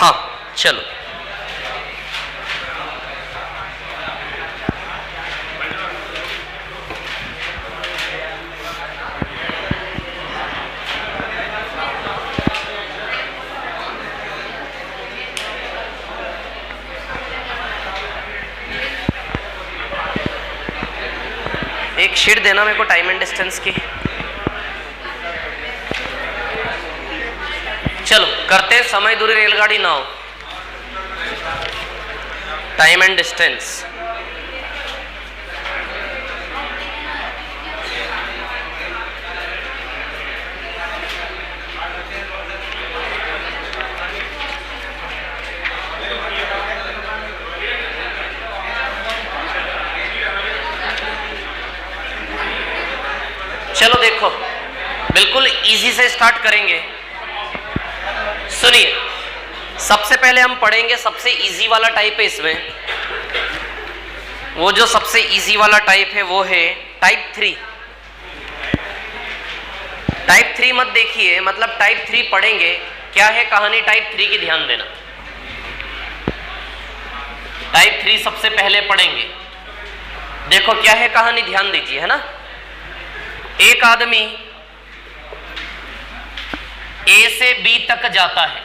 हाँ चलो, एक शीट देना मेरे को टाइम एंड डिस्टेंस की। चलो करते हैं समय दूरी रेलगाड़ी नाव, टाइम एंड डिस्टेंस। चलो देखो, बिल्कुल इजी से स्टार्ट करेंगे। सुनिए, सबसे पहले हम पढ़ेंगे सबसे इजी वाला टाइप है इसमें। वो जो सबसे इजी वाला टाइप है वो है टाइप 3। टाइप 3 मत देखिए, मतलब टाइप 3 पढ़ेंगे। क्या है कहानी टाइप 3 की, ध्यान देना। टाइप 3 सबसे पहले पढ़ेंगे। देखो क्या है कहानी, ध्यान दीजिए, है ना। एक आदमी ए से बी तक जाता है।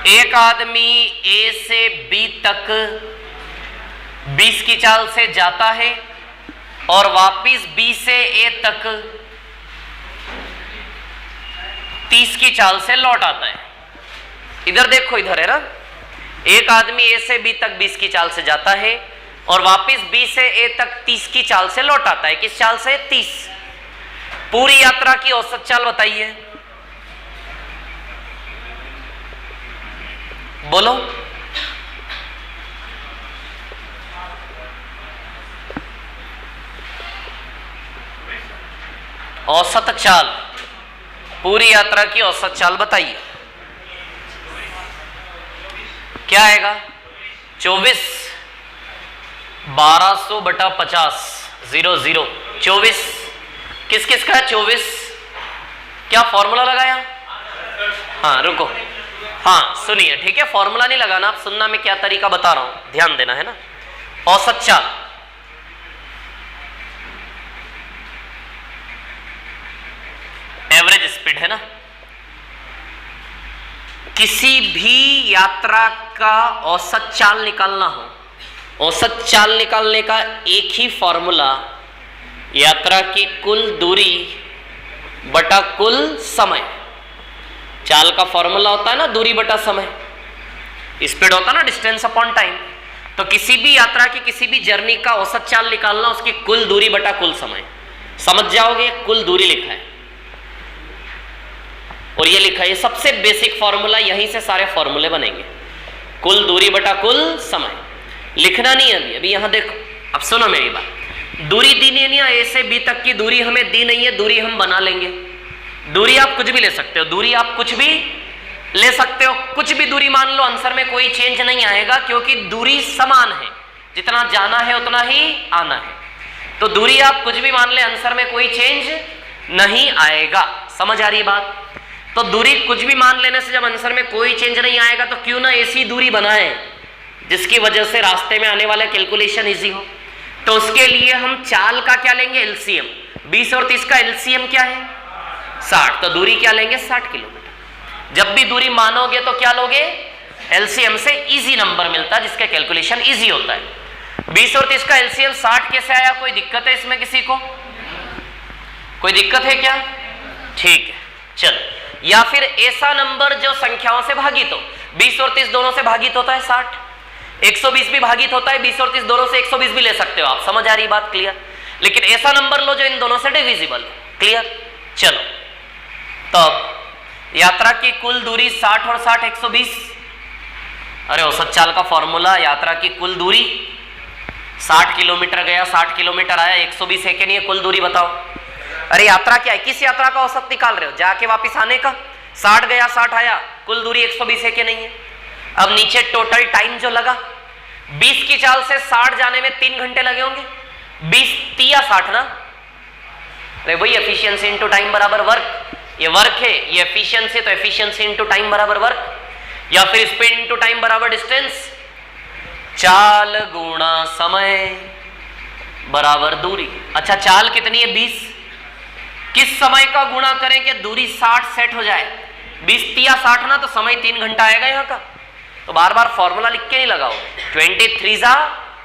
एक आदमी ए से बी तक 20 की चाल से जाता है और वापिस बी से ए तक 30 की चाल से लौट आता है। इधर देखो, इधर है ना। एक आदमी ए से बी तक 20 की चाल से जाता है और वापिस बी से ए तक 30 की चाल से लौट आता है। किस चाल से? 30। पूरी यात्रा की औसत चाल बताइए, बोलो। औसत चाल, पूरी यात्रा की औसत चाल बताइए। क्या आएगा? 24 1200 बटा 50 00 24। किस किस का है 24? क्या फॉर्मूला लगाया? हाँ रुको, हाँ सुनिए, ठीक है। फॉर्मूला नहीं लगाना, आप सुनना मैं क्या तरीका बता रहा हूं, ध्यान देना, है ना। औसत चाल, एवरेज स्पीड, है ना। किसी भी यात्रा का औसत चाल निकालना हो, औसत चाल निकालने का एक ही फॉर्मूला, यात्रा की कुल दूरी बटा कुल समय। चाल का फॉर्मूला होता है ना दूरी बटा समय, स्पीड होता है ना डिस्टेंस अपॉन टाइम। तो किसी भी यात्रा की, किसी भी जर्नी का औसत चाल निकालना, उसकी कुल दूरी बटा कुल समय। समझ जाओगे, कुल दूरी लिखा है और ये लिखा है, ये सबसे बेसिक फॉर्मूला, यहीं से सारे फॉर्मूले बनेंगे। कुल दूरी बटा कुल समय लिखना नहीं है अभी यहां देखो। अब सुनो मेरी बात, दूरी दी नहीं है, ए से बी तक की दूरी हमें दी नहीं है, दूरी हम बना लेंगे। दूरी आप कुछ भी ले सकते हो, दूरी आप कुछ भी ले सकते हो, कुछ भी दूरी मान लो, आंसर में कोई चेंज नहीं आएगा क्योंकि दूरी समान है, जितना जाना है उतना ही आना है। तो दूरी आप कुछ भी मान ले, आंसर में कोई चेंज नहीं आएगा। समझ आ रही बात? तो दूरी कुछ भी मान लेने से जब आंसर में कोई चेंज नहीं आएगा तो क्यों ना ऐसी दूरी बनाए जिसकी वजह से रास्ते में आने वाला कैलकुलेशन इजी हो। तो उसके लिए हम चाल का क्या लेंगे? एलसीएम। 20 और 30 का एलसीएम क्या है? 60। तो दूरी क्या लेंगे? 60 किलोमीटर। जब भी दूरी मानोगे तो क्या लोगे? एलसीएम से इजी नंबर मिलता है जिसका कैलकुलेशन इजी होता है। 20 और 30 का एलसीएम 60 कैसे आया? कोई दिक्कत है इसमें किसी को? कोई दिक्कत है क्या? ठीक है, चलो। या फिर ऐसा नंबर जो संख्याओं से भागित हो, 20 और 30 दोनों से भागित होता है 60, 120 भी भागित होता है, 20 और 30 दोनों से 120 भी ले सकते हो आप। समझ आ रही बात? क्लियर। लेकिन ऐसा नंबर लो जो इन दोनों से डिविजिबल है। क्लियर। चलो, तब यात्रा की कुल दूरी 60 और 60 120। अरे औसत चाल का फॉर्मूला, यात्रा की कुल दूरी 60 किलोमीटर गया, 60 किलोमीटर आया, 120 है कि नहीं है? कुल दूरी बताओ। अरे यात्रा क्या है? किस यात्रा का औसत निकाल रहे हो? जाके वापिस आने का। 60 गया 60 आया, कुल दूरी 120 है कि नहीं है? अब नीचे टोटल टाइम जो लगा, 20 की चाल से 60 जाने में 3 घंटे लगे होंगे। 20 तिया 60 ना। अरे वही एफिशिएंसी इनटू टाइम बराबर वर्क। ये वर्क है, ये एफिशिएंसी, तो एफिशिएंसी इनटू टाइम बराबर वर्क। या फिर स्पीड इनटू टाइम बराबर डिस्टेंस, चाल गुणा समय बराबर दूरी। अच्छा, चाल कितनी है 20, किस समय का गुणा करें कि दूरी 60 सेट हो जाए? 20 तिया 60 ना, तो समय 3 घंटा आएगा यहाँ का। तो बार बार फॉर्मूला लिख के नहीं लगाओ। 23 जा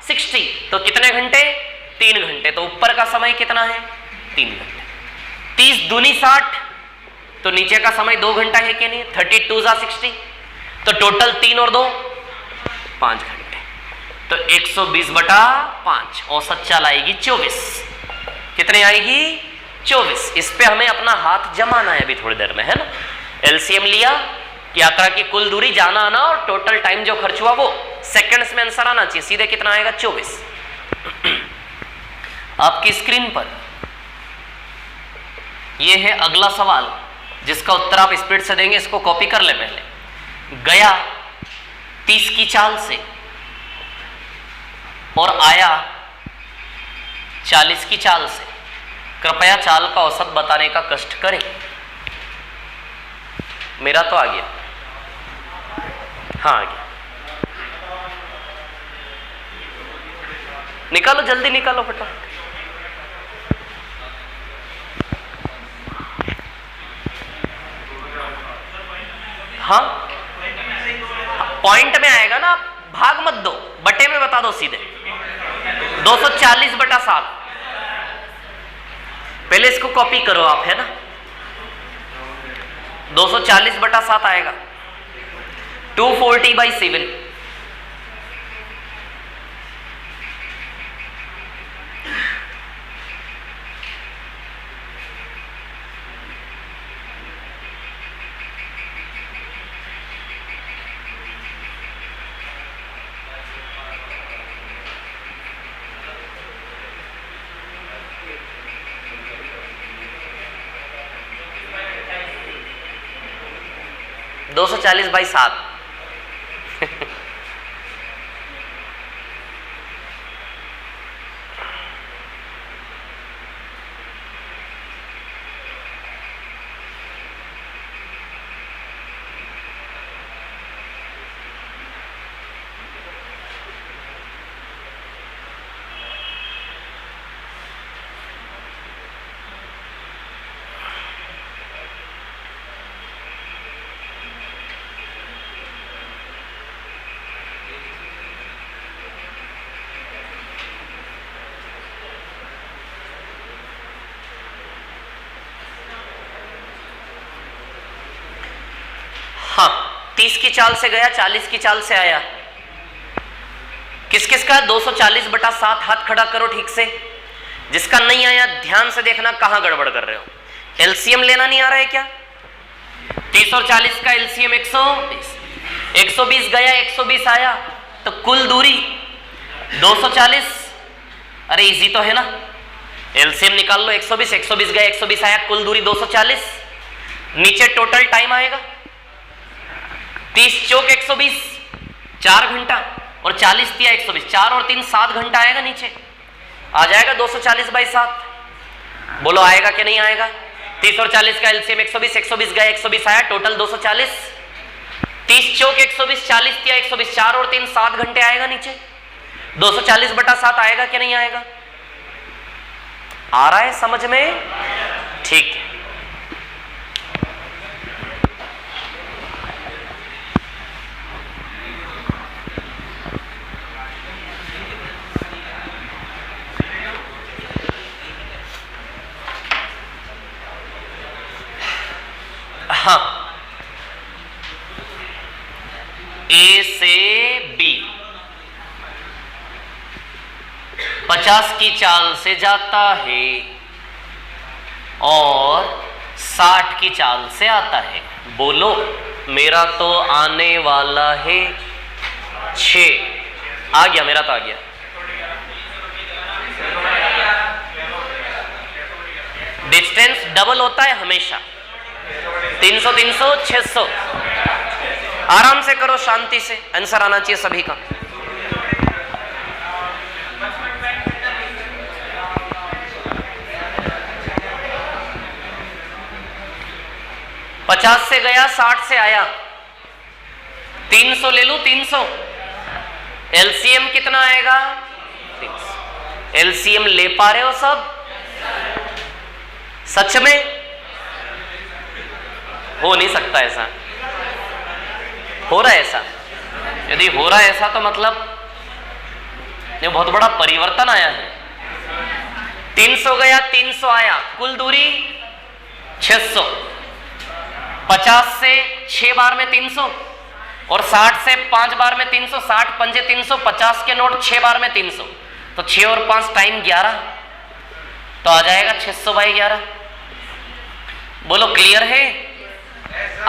60, तो कितने घंटे? 3 घंटे। तो ऊपर का समय कितना है? 3 घंटे। 30 दूनी 60, तो नीचे का समय 2 घंटा है कि नहीं? 32 जा 60, तो टोटल 3 और 2 5 घंटे। तो 120/5, औसत चाल आएगी 24। कितने आएगी? 24। इस पे हमें अपना हाथ जमाना है अभी थोड़ी देर में, है ना। एलसीएम लिया, यात्रा की कुल दूरी, जाना आना और टोटल टाइम जो खर्च हुआ वो सेकंड्स में आंसर आना चाहिए। सीधे कितना आएगा? 24। आपकी स्क्रीन पर ये है अगला सवाल, जिसका उत्तर आप स्पीड से देंगे। इसको कॉपी कर ले पहले। गया 30 की चाल से और आया 40 की चाल से। कृपया चाल का औसत बताने का कष्ट करें। मेरा तो आ गया, हाँ आ गया। निकालो, जल्दी निकालो फटाफट। हाँ, पॉइंट में आएगा ना, भाग मत दो, बटे में बता दो सीधे। 240/7। पहले इसको कॉपी करो आप, है ना। 240/7 आएगा। 240/7। दो 240/7। हाँ, 30 की चाल से गया, 40 की चाल से आया। किस किस का? 240/7। हाथ खड़ा करो ठीक से। जिसका नहीं आया ध्यान से देखना कहां गड़बड़ कर रहे हो। एलसीएम लेना नहीं आ रहा है क्या? 30 और 40 का एलसीएम 120। 120 गया, 120 आया, तो कुल दूरी 240। अरे इजी तो है ना, एलसीएम निकाल लो। 120 120 गया, 120 आया, कुल दूरी 240। नीचे टोटल टाइम आएगा 30 चौक 120, 4 घंटा, और 40 दिया 120, 4 और 3 7 घंटा आएगा। नीचे आ जाएगा 240/7। बोलो आएगा कि नहीं आएगा? 30 और 40 का एलसीएम 120। 120 गया, 120 आया, टोटल 240। 30 चौक 120, 40 दिया 120, 4 और 3 7 घंटे आएगा। नीचे 240/7 आएगा कि नहीं आएगा? आ रहा है समझ में? ठीक है। हाँ, ए से बी 50 की चाल से जाता है और 60 की चाल से आता है। बोलो, मेरा तो आने वाला है 6। आ गया, मेरा तो आ गया। डिस्टेंस डबल होता है हमेशा। 300 300 600। आराम से करो, शांति से। आंसर आना चाहिए सभी का। पचास से गया, 60 से आया, 300 ले लूं 300, एलसीएम कितना आएगा 300। एलसीएम ले पा रहे हो सब? सच में हो नहीं सकता ऐसा। हो रहा है ऐसा? यदि हो रहा है ऐसा तो मतलब ये बहुत बड़ा परिवर्तन आया है। 300 गया 300 आया, कुल दूरी 600। 50 से 6 बार में 300 और 60 से 5 बार में 300, 60 पंजे 300, 50 के नोट 6 बार में 300, तो 6 और 5 टाइम 11, तो आ जाएगा 600/11। बोलो क्लियर है?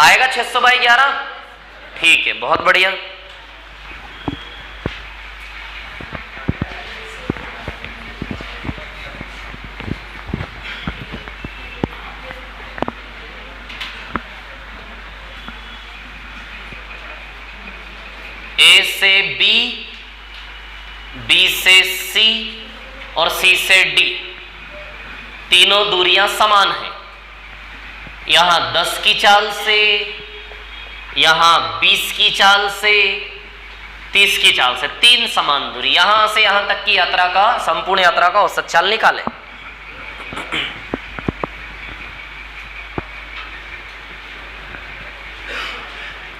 आएगा 600/11? ठीक है, बहुत बढ़िया। ए से बी, बी से सी और सी से डी, तीनों दूरियां समान हैं। यहां 10 की चाल से, यहां 20 की चाल से, 30 की चाल से, 3 समान दूरी। यहां से यहां तक की यात्रा का, संपूर्ण यात्रा का औसत चाल निकालें।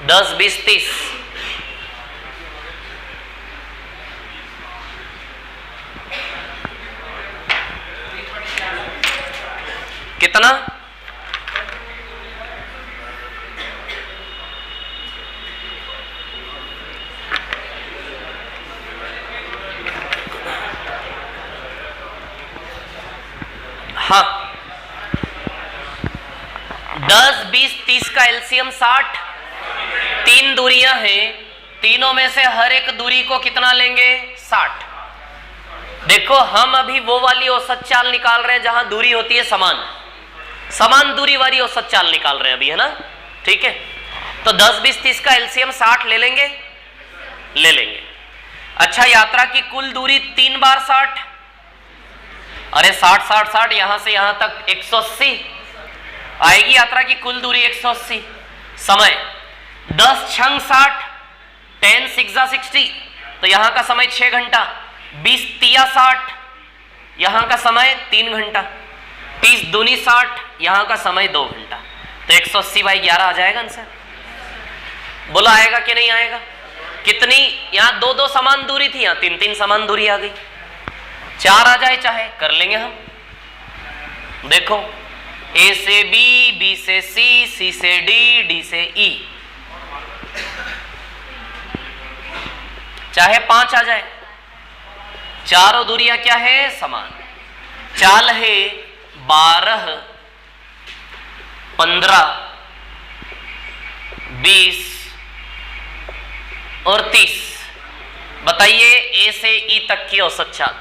दस 20 30, कितना? हाँ, 10 20 30 का एलसीएम 60। 3 दूरियां हैं, तीनों में से हर एक दूरी को कितना लेंगे? 60। देखो हम अभी वो वाली औसत चाल निकाल रहे हैं जहां दूरी होती है समान, समान दूरी वाली औसत चाल निकाल रहे हैं अभी, है ना? ठीक है, तो 10 20 30 का एलसीएम 60 ले लेंगे, ले लेंगे। अच्छा, यात्रा की कुल दूरी 3 बार 60, अरे 60 60 60, यहां से यहां तक 180 आएगी यात्रा की कुल दूरी 180। समय 10 छंग 60, 10 6 60, तो यहां का समय 6 घंटा। 20 तिया 60, यहां का समय 3 घंटा। 30 दूनी 60, यहां का समय 2 घंटा। तो 180/11 आ जाएगा आंसर। बोला आएगा कि नहीं आएगा? कितनी? यहां 2 2 समान दूरी थी, यहां 3 3 समान दूरी आ गई। 4 आ जाए चाहे, कर लेंगे हम। देखो, ए से बी, बी से सी, सी से डी, डी से ई, चाहे 5 आ जाए। चारों दूरियां क्या है? समान। चाल है 12 15 20 और 30। बताइए ए से ई तक की औसत चाल।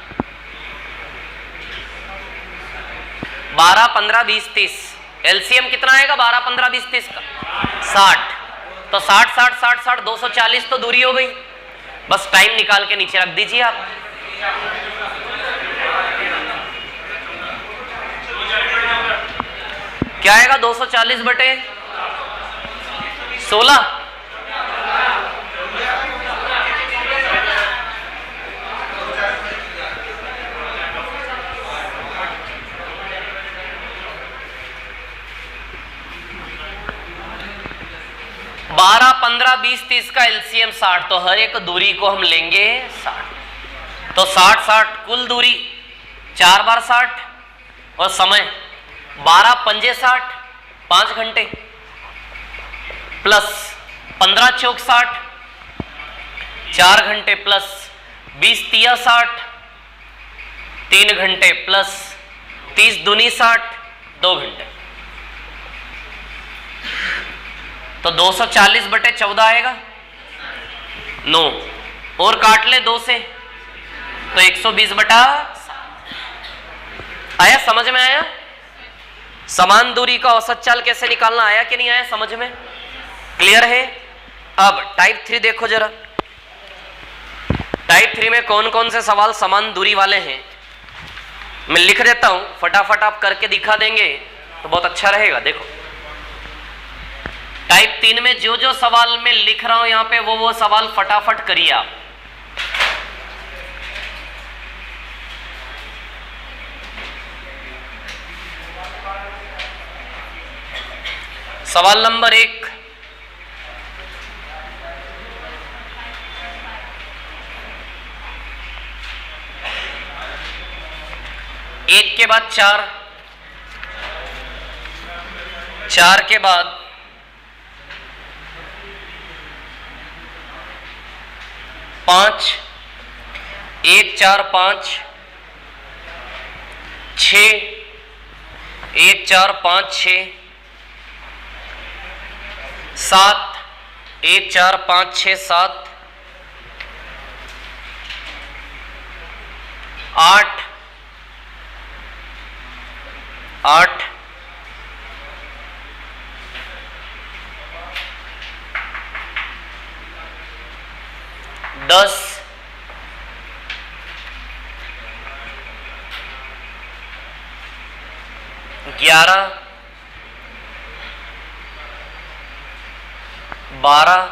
12 15 20 30, एलसीएम कितना आएगा 12 15 20 30 का? 60। तो 60 60 60 60 240 तो दूरी हो गई। बस टाइम निकाल के नीचे रख दीजिए आप। क्या आएगा? 240/16। बारह 15 20 30 का एलसीएम 60, तो हर एक दूरी को हम लेंगे 60। तो 60 60 कुल दूरी 4 बार 60 और समय 12 पंजे 60, 5 घंटे, प्लस 15 चौक 60, 4 घंटे, प्लस 20 तिया 60, 3 घंटे, प्लस 30 दूनी 60, 2 घंटे। तो 240/14 आएगा। 9 और काट ले 2 से, तो 120/7 आया। समझ में आया? समान दूरी का औसत चाल कैसे निकालना आया कि नहीं आया? समझ में क्लियर है? अब टाइप 3 देखो जरा। टाइप 3 में कौन कौन से सवाल समान दूरी वाले हैं मैं लिख देता हूं, फटाफट आप करके दिखा देंगे तो बहुत अच्छा रहेगा। देखो, टाइप 3 में जो जो सवाल मैं लिख रहा हूं यहां पे वो सवाल फटाफट करिए आप। सवाल नंबर 1, एक के बाद 4, 4 के बाद 5, 1 4 5, 6, 1 4 5 6, 7, 1 4 5 6 7, 8, 8, 10, 11, 12,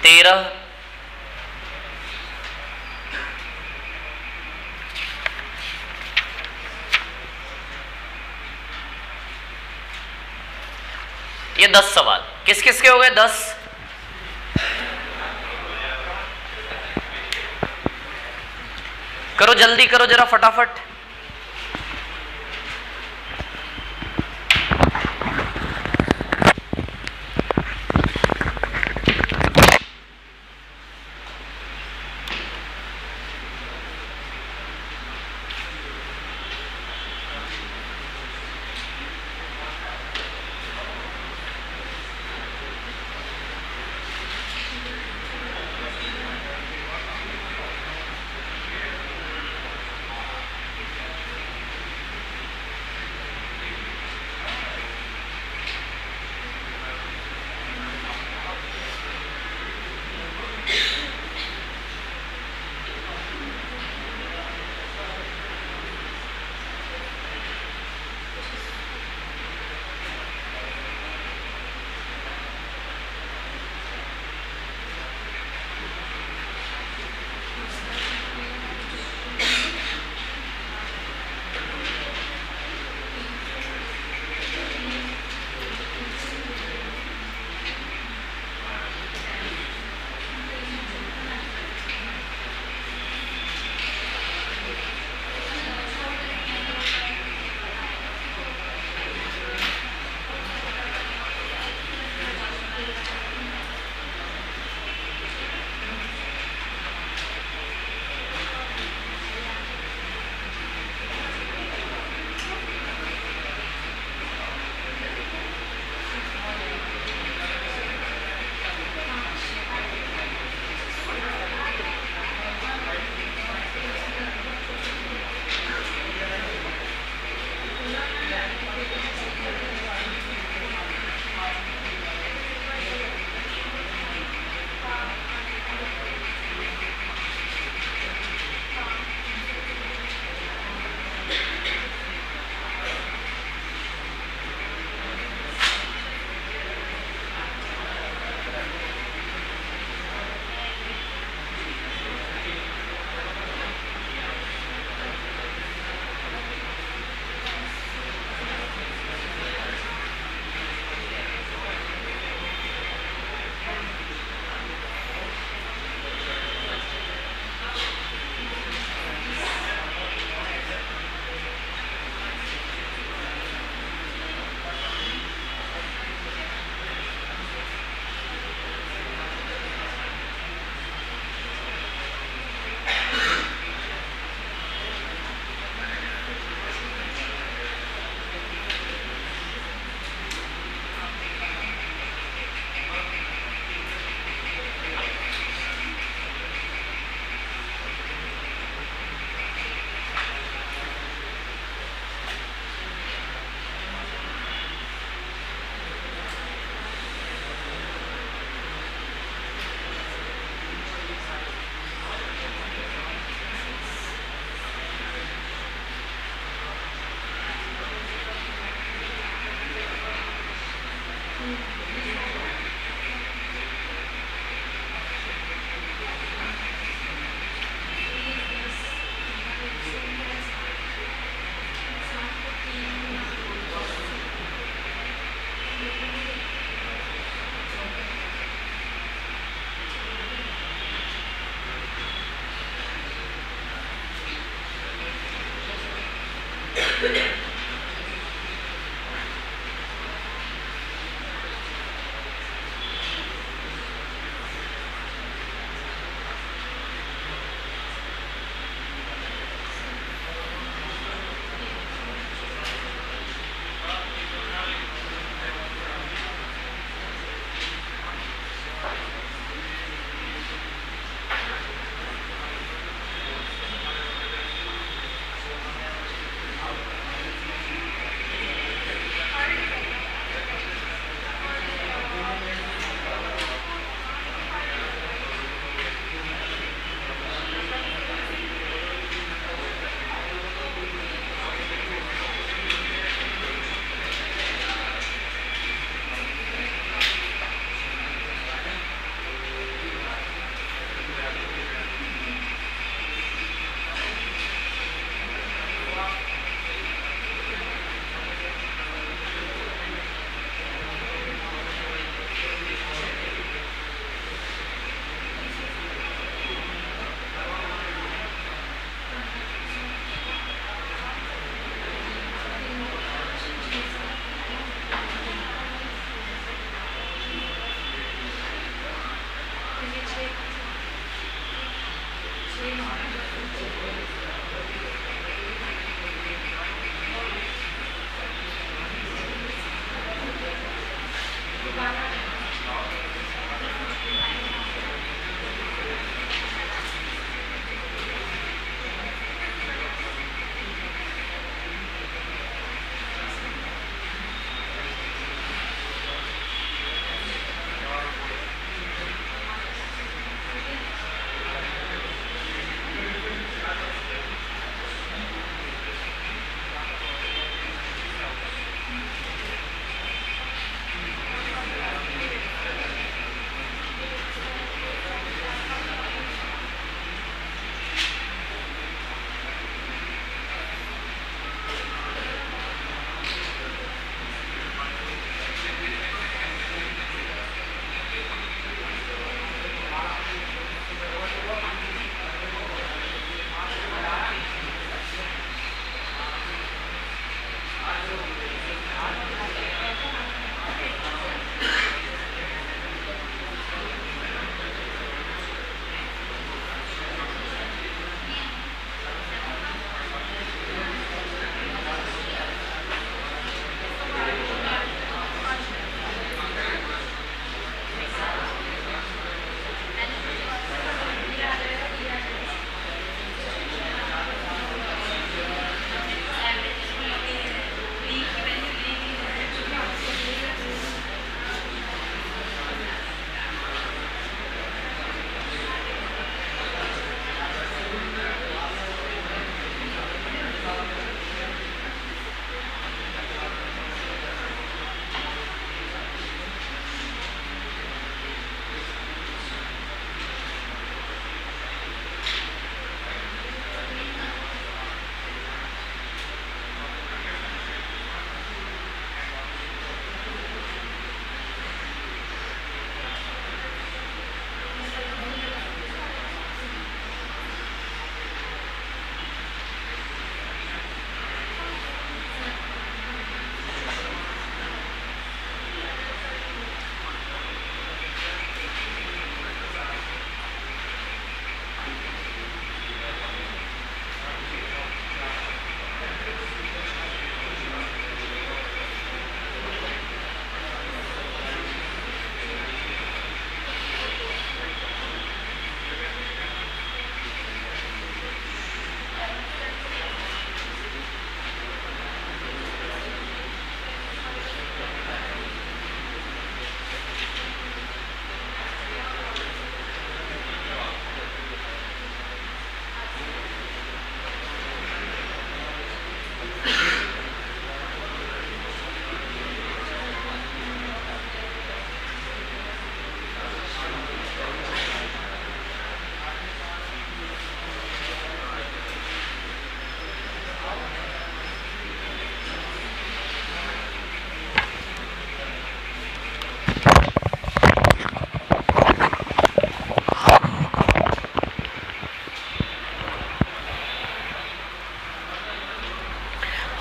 13, 10 सवाल किस किस के हो गए? 10। करो जल्दी करो जरा फटाफट।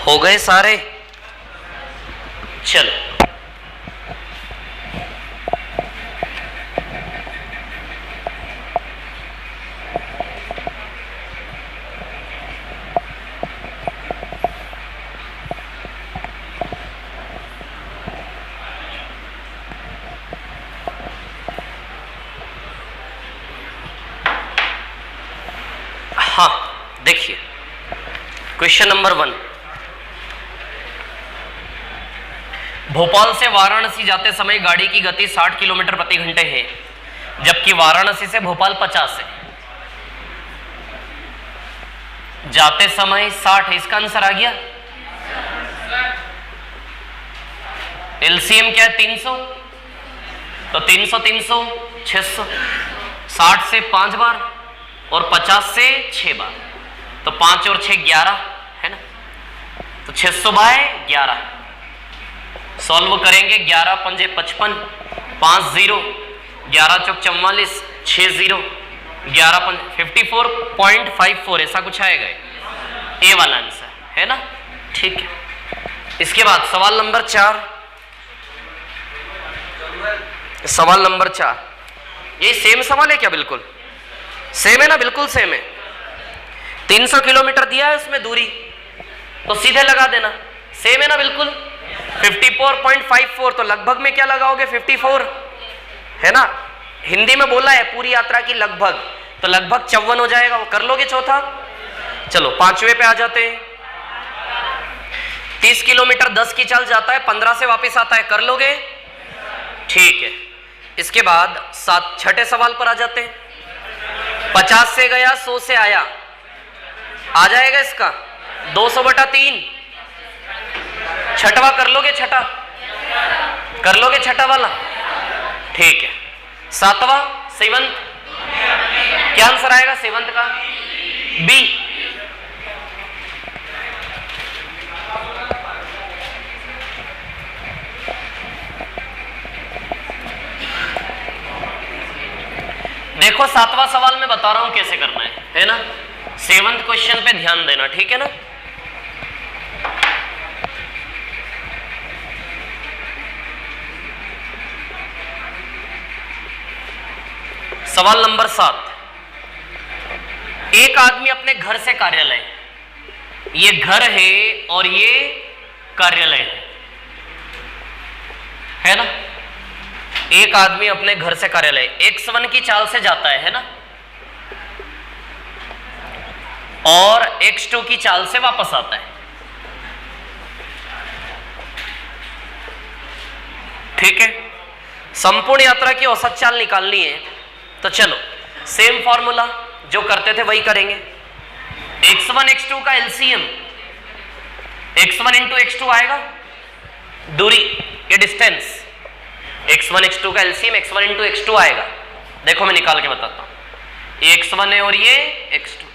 हो गए सारे? चलो, हाँ देखिए क्वेश्चन नंबर 1, भोपाल से वाराणसी जाते समय गाड़ी की गति 60 किलोमीटर प्रति घंटे है, जबकि वाराणसी से भोपाल 50 है। जाते समय 60 है, इसका आंसर आ गया। एलसीएम क्या है? 300, तो 300 300 600, 60 से 5 बार और 50 से 6 बार, तो 5 और 6 11 है ना, तो 600 बाय 11 सॉल्व करेंगे। 11 पंजे 55, 5 0, 11 चौक 44, 6 0, 11 पंजे 54.54, ऐसा कुछ आएगा, ए वाला आंसर है ना। ठीक है, इसके बाद सवाल नंबर 4, सवाल नंबर 4, ये सेम सवाल है क्या? बिल्कुल सेम है ना, बिल्कुल सेम है। 300 किलोमीटर दिया है उसमें दूरी, तो सीधे लगा देना, सेम है ना बिल्कुल। 54.54, तो लगभग में क्या लगाओगे? 54 है ना, हिंदी में बोला है पूरी यात्रा की लगभग, तो लगभग 54 हो जाएगा। वो कर लोगे चौथा? चलो 5वें पे आ जाते हैं। 30 किलोमीटर 10 की चाल जाता है, 15 से वापस आता है, कर लोगे? ठीक है, इसके बाद 6ठे सवाल पर आ जाते हैं। 50 से गया, 100 से आया, आ जाएगा इसका 200/3। छठवा कर लोगे? छठा कर लोगे? छठा वाला ठीक है। 7वां सेवंत, क्या आंसर आएगा सेवंत का? बी। देखो 7वां सवाल में बता रहा हूं कैसे करना है ना। 7th क्वेश्चन पे ध्यान देना, ठीक है ना। सवाल नंबर 7, एक आदमी अपने घर से कार्यालय, ये घर है और ये कार्यालय है ना। एक आदमी अपने घर से कार्यालय x1 की चाल से जाता है ना, और x2 की चाल से वापस आता है, ठीक है। संपूर्ण यात्रा की औसत चाल निकालनी है, तो चलो सेम फॉर्मूला जो करते थे वही करेंगे। x1 x2 का एलसीएम x1 इंटू x2 आएगा, दूरी ये डिस्टेंस, x1 x2 का एलसीएम x1 इंटू x2 आएगा। देखो मैं निकाल के बताता हूं, ये x1 है और ये x2,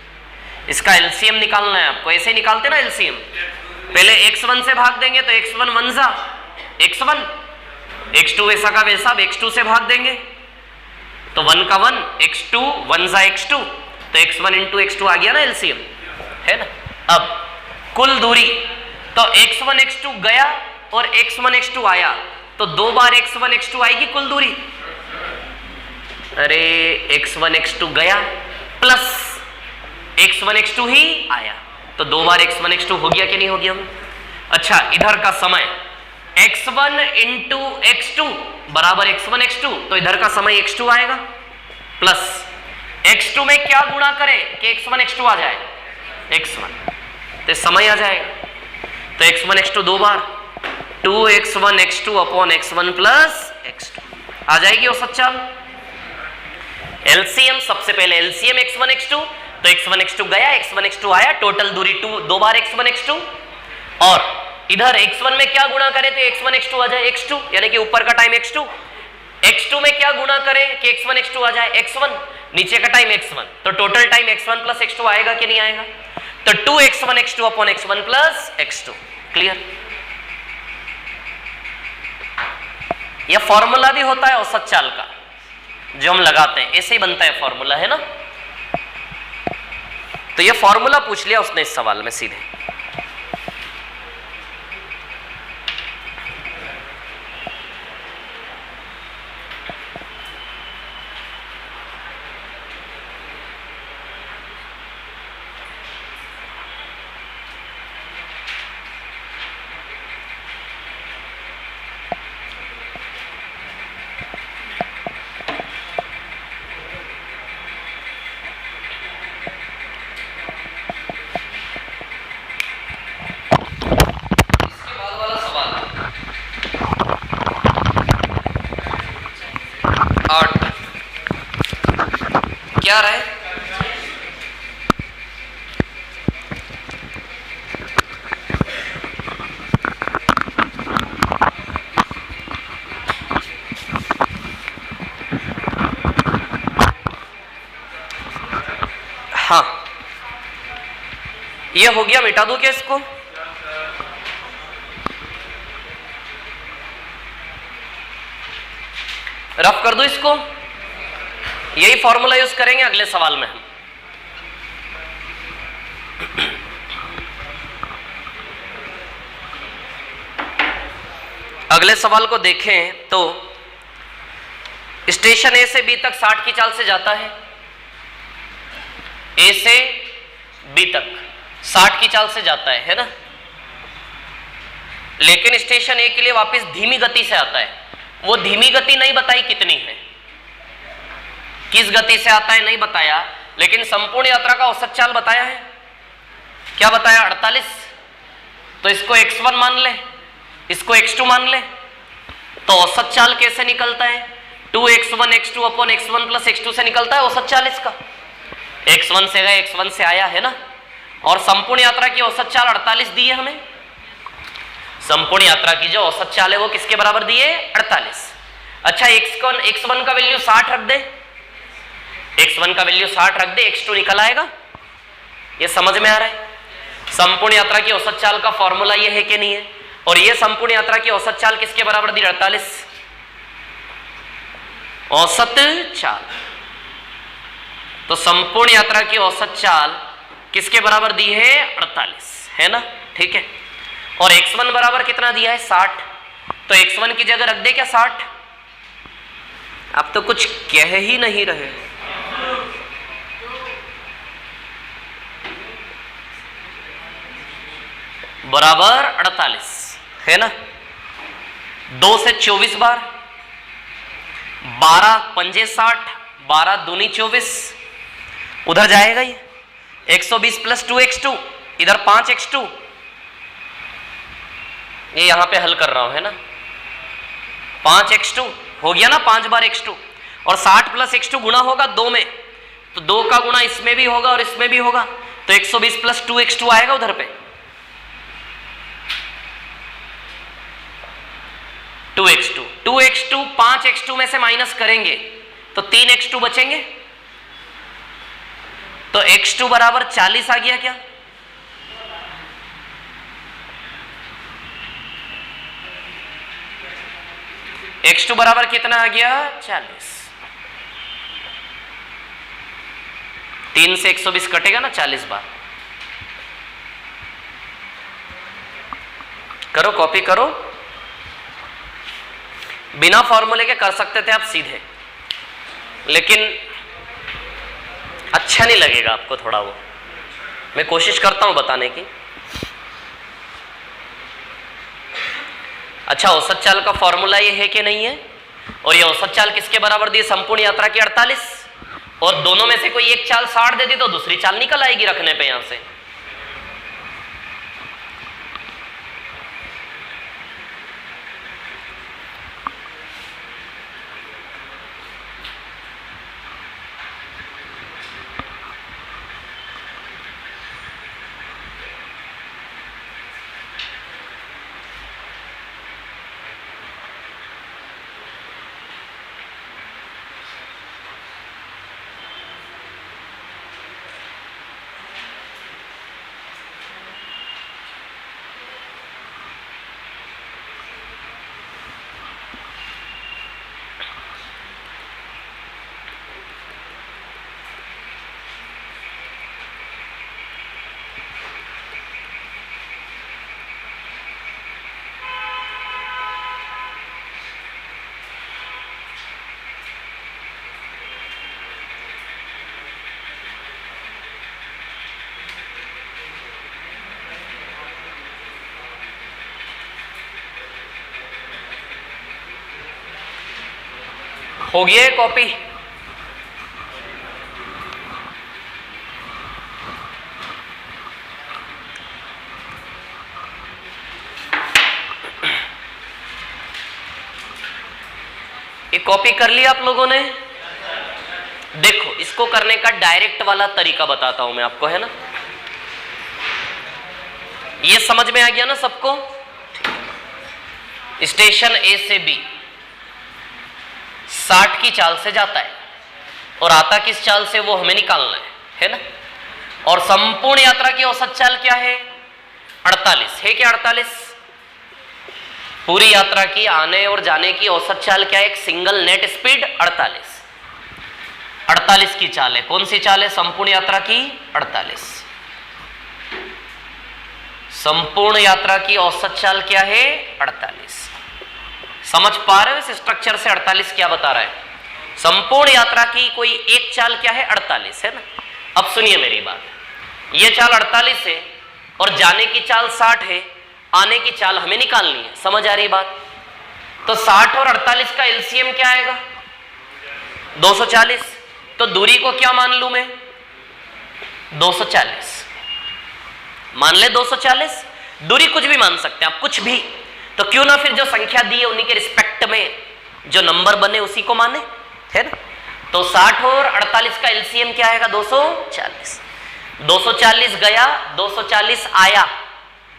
इसका एलसीएम निकालना है आपको। ऐसे ही निकालते ना एलसीएम, पहले x1 से भाग देंगे तो x1 1 जा x1, x2 वैसा का वैसा, x2 से भाग देंगे तो 1 का 1, x2 1 जा x2, तो x1 इंटू x2 आ गया ना एलसीएम, है ना। अब कुल दूरी, तो x1 x2 गया और x1 x2 आया, तो 2 बार x1 x2 आएगी कुल दूरी। अरे x1 x2 गया प्लस x1 x2 ही आया, तो 2 बार x1 x2 हो गया कि नहीं हो गया? अच्छा, इधर का समय x1 इंटू x2 बराबर x1 x2, तो इधर का समय x2 आएगा, प्लस x2 में क्या गुणा करें कि x1 x2 आ जाए? x1, तो समय आ जाएगा। तो x1 x2 2 बार, 2x1 x2 upon x1 plus x2 आ जाएगी औसत चाल। एलसीएम, सबसे पहले एलसीएम x1 x2, तो x1 x2 गया, x1 x2 आया, टोटल दूरी 2 बार x1 x2, और इधर x1 में क्या गुणा करें तो x1 x2 आ जाए x2, यानी कि ऊपर का टाइम x2, x2 में क्या गुणा करें कि x1 x2 आ जाए x1, नीचे का टाइम x1, तो total time x1 plus x2 आएगा कि नहीं आएगा? तो 2x1 x2 upon x1 plus x2। Clear? यह फॉर्मूला भी होता है औसत चाल का जो हम लगाते हैं, ऐसे ही बनता है फॉर्मूला, है ना। तो यह फॉर्मूला पूछ लिया उसने इस सवाल में सीधे। तैयार है? हाँ, ये हो गया, मिटा दूं क्या इसको? रफ कर दूं इसको? यही फॉर्मूला यूज करेंगे अगले सवाल में हम। अगले सवाल को देखें तो स्टेशन ए से बी तक 60 की चाल से जाता है। ए से बी तक 60 की चाल से जाता है ना? लेकिन स्टेशन ए के लिए वापस धीमी गति से आता है। वो धीमी गति नहीं बताई कितनी है, किस गति से आता है नहीं बताया, लेकिन संपूर्ण यात्रा का औसत चाल बताया है। क्या बताया? 48। तो इसको x1 मान ले, इसको x2 मान ले, तो औसत चाल कैसे निकलता है? 2x1 x2 upon x1 plus x2 से निकलता है औसत चाल इसका। x1 से गए, x1 से आया है ना, और संपूर्ण यात्रा की औसत चाल 48 दी है हमें। संपूर्ण यात्रा की जो औसत चाल है वो किसके बराबर दी है? 48। अच्छा, x1 का वैल्यू 60 रख दे, x1 का वैल्यू 60 रख दे, x2 निकल आएगा। ये समझ में आ रहा है? संपूर्ण यात्रा की औसत चाल का फॉर्मूला ये है कि नहीं है? और ये संपूर्ण यात्रा की औसत चाल किसके बराबर दी? 48। औसत चाल, तो संपूर्ण यात्रा की औसत चाल किसके बराबर दी है? 48, है ना? ठीक है। और x1 बराबर कितना दिया है? 60। तो x1 की जगह रख दे क्या 60? आप तो कुछ कह ही नहीं रहे। बराबर 48, है ना? 2 से 24 बार, 12 पंजे 60, 12 दूनी 24, उधर जाएगा ये 120 प्लस 2x2, इधर 5x2। ये यहां पे हल कर रहा हूं, है ना? 5x2 हो गया ना, 5 बार x2, और 60 प्लस x2 गुणा होगा 2 में, तो 2 का गुणा इसमें भी होगा और इसमें भी होगा, तो 120 प्लस 2x2 आएगा उधर पे। 2x2 5x2 में से माइनस करेंगे तो 3x2 बचेंगे, तो x2 बराबर 40 आ गया क्या? x2 बराबर कितना आ गया? 40। 3 से 120 कटेगा ना 40 बार। करो, कॉपी करो। बिना फॉर्मूले के कर सकते थे आप सीधे, लेकिन अच्छा नहीं लगेगा आपको थोड़ा वो। मैं कोशिश करता हूं बताने की। अच्छा, औसत चाल का फॉर्मूला ये है कि नहीं है? और ये औसत चाल किसके बराबर दी? संपूर्ण यात्रा की 48, और दोनों में से कोई एक चाल 60 दे दी तो दूसरी चाल निकल आएगी रखने पे यहां से। हो गया कॉपी? ये कॉपी कर लिया आप लोगों ने? देखो इसको करने का डायरेक्ट वाला तरीका बताता हूं मैं आपको, है ना। ये समझ में आ गया ना सबको? स्टेशन ए से बी 60 की चाल से जाता है और आता किस चाल से वो हमें निकालना है ना। और संपूर्ण यात्रा की औसत चाल क्या है? 48 है क्या? 48 पूरी यात्रा की आने और जाने की औसत चाल क्या है? एक सिंगल नेट स्पीड 48 की चाल है। कौन सी चाल है? संपूर्ण यात्रा की 48। संपूर्ण यात्रा की औसत चाल क्या है? 48। समझ पा रहे हो इस स्ट्रक्चर से 48 क्या बता रहा है? संपूर्ण यात्रा की कोई एक चाल क्या है? 48 है ना। अब सुनिए मेरी बात, ये चाल 48 है और जाने की चाल 60 है, आने की चाल हमें निकालनी है। समझ आ रही बात? तो 60 और 48 का एलसीएम क्या आएगा? 240। तो दूरी को क्या मान लूं मैं? 240 मान ले। 240 दूरी कुछ भी मान सकते हैं आप, कुछ भी। तो क्यों ना फिर जो संख्या दी है उन्हीं के रिस्पेक्ट में जो नंबर बने उसी को माने, है ना। तो 60 और 48 का एलसीएम क्या आएगा? 240। 240 गया, 240 आया।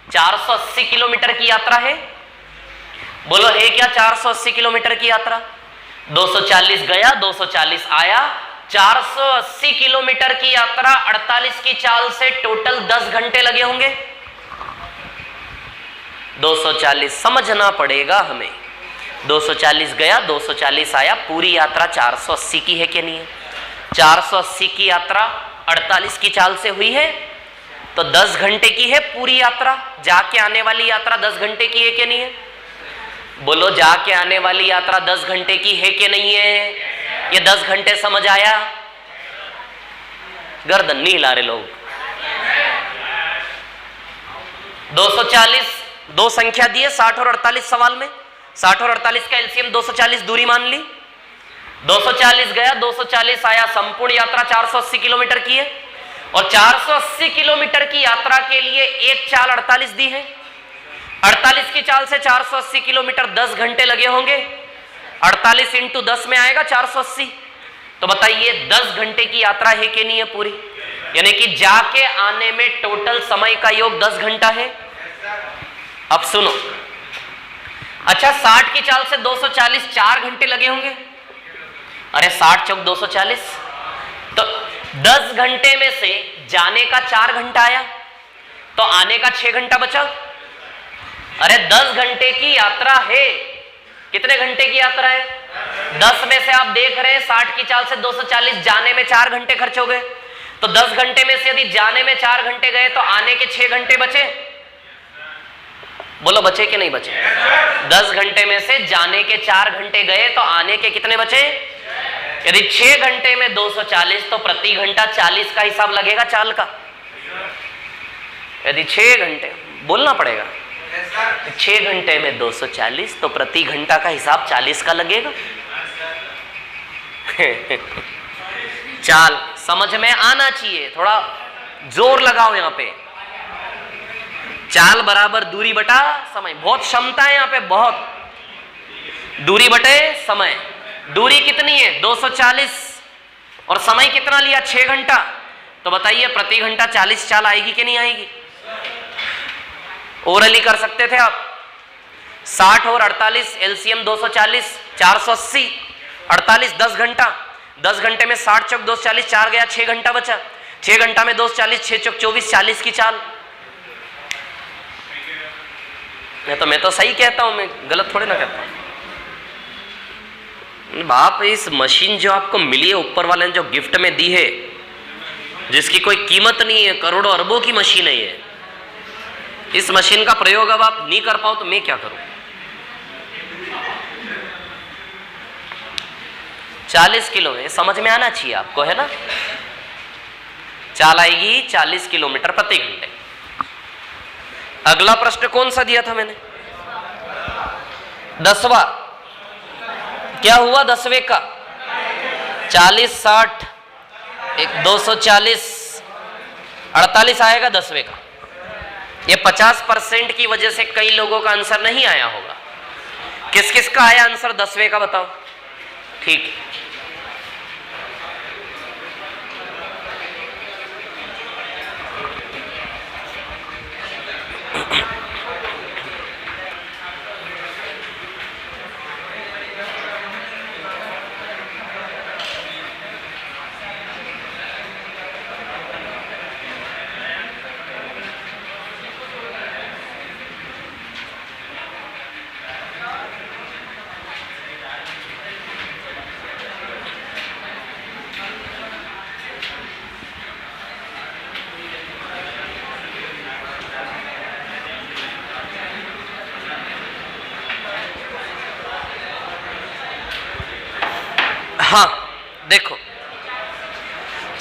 480 किलोमीटर की यात्रा है। बोलो है क्या 480 किलोमीटर की यात्रा? 240 गया, 240 आया, 480 किलोमीटर की यात्रा 48 की चाल से टोटल 10 घंटे लगे होंगे। 240 समझना पड़ेगा हमें। 240 गया, 240 आया, पूरी यात्रा 480 की है कि नहीं है? 480 की यात्रा 48 की चाल से हुई है तो 10 घंटे की है पूरी यात्रा। जाके आने वाली यात्रा 10 घंटे की है कि नहीं है? बोलो जाके आने वाली यात्रा 10 घंटे की है कि नहीं है? ये 10 घंटे समझ आया? गर्दन नहीं हिला रहे लोग। 240 दो संख्या दी है 60 और 48 सवाल में। 60 और 48 का एलसीएम 240 दूरी मान ली। 240 गया, 240 आया, संपूर्ण यात्रा 480 किलोमीटर की है और 480 किलोमीटर की यात्रा के लिए एक चाल 48 दी है। 48 की चाल से 480 किलोमीटर 10 घंटे लगे होंगे। 48 इंटू 10 में आएगा 480। तो बताइए 10 घंटे की यात्रा है कि नहीं है पूरी? यानी कि जाके आने में टोटल समय का योग 10 घंटा है। अब सुनो, अच्छा 60 की चाल से 240 4 घंटे लगे होंगे। अरे 60 चौक 240, तो 10 घंटे में से जाने का 4 घंटा आया तो आने का 6 घंटा बचा। अरे 10 घंटे की यात्रा है, कितने घंटे की यात्रा है? 10 में से आप देख रहे हैं 60 की चाल से 240, जाने में 4 घंटे खर्च हो गए। तो 10 घंटे में से यदि जाने में 4 घंटे गए तो आने के 6 घंटे बचे। बोलो बचे कि नहीं बचे? 10 घंटे में से जाने के 4 घंटे गए तो आने के कितने बचे? यदि 6 घंटे में 240 तो प्रति घंटा 40 का हिसाब लगेगा चाल का। यदि 6 घंटे बोलना पड़ेगा, 6 घंटे में 240 तो प्रति घंटा का हिसाब 40 का लगेगा। चाल समझ में आना चाहिए, थोड़ा जोर लगाओ यहां पे। चाल बराबर दूरी बटा समय। बहुत क्षमता है यहां पे, बहुत। दूरी बटे समय। दूरी कितनी है? 240 और समय कितना लिया? 6 घंटा। तो बताइए प्रति घंटा 40 चाल आएगी कि नहीं आएगी? ओरली कर सकते थे आप। 60 और 48 एलसीएम 240, 480, 48 10 घंटा। 10 घंटे में 60 चौक 240, 4 गया, 6 घंटा बचा। 6 घंटा में 240, 6 चौक 24, 40 की चाल। मैं तो सही कहता हूं, मैं गलत थोड़े ना कहता हूं। बाप इस मशीन जो आपको मिली है ऊपर वाले ने जो गिफ्ट में दी है, जिसकी कोई कीमत नहीं है, करोड़ों अरबों की मशीन है ये। इस मशीन का प्रयोग अब आप नहीं कर पाओ तो मैं क्या करूं? 40 किलो में समझ में आना चाहिए आपको, है ना। चाल आएगी 40 किलोमीटर प्रति घंटे। अगला प्रश्न कौन सा दिया था मैंने? 10वां। क्या हुआ 10वें का? 40, 60, 240, 48 आएगा 10वें का। ये 50% की वजह से कई लोगों का आंसर नहीं आया होगा। किस किस का आया आंसर 10वें का बताओ? ठीक, हाँ देखो,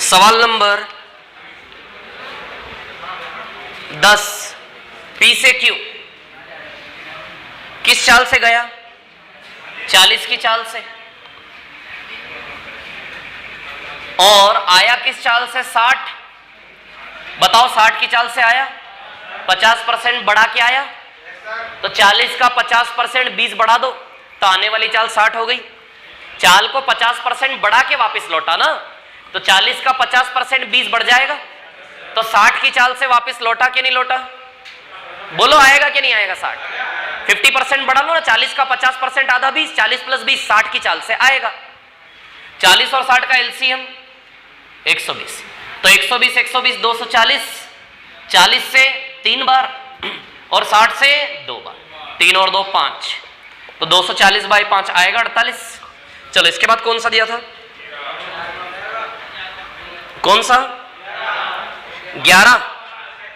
सवाल नंबर 10 P से Q किस चाल से गया? 40 की चाल से। और आया किस चाल से? 60। बताओ 60 की चाल से आया, 50% बढ़ा के आया, तो 40 का 50% 20 बढ़ा दो तो आने वाली चाल 60 हो गई। चाल को 50% बढ़ा के वापस लौटा ना, तो 40 का 50% 20 बढ़ जाएगा, तो 60 की चाल से वापस लौटा कि नहीं लौटा? बोलो आएगा कि नहीं आएगा? 60। 50% बढ़ा लो ना, 40 का 50% आधा 20, 40 + 20 60 की चाल से आएगा। 40 और 60 का एलसीएम 120, तो 120 120 240, 40 से 3 बार और 60 से 2 बार, 3 और 2 5, तो 240/5 आएगा 48। चलो इसके बाद कौन सा दिया था? कौन सा? 11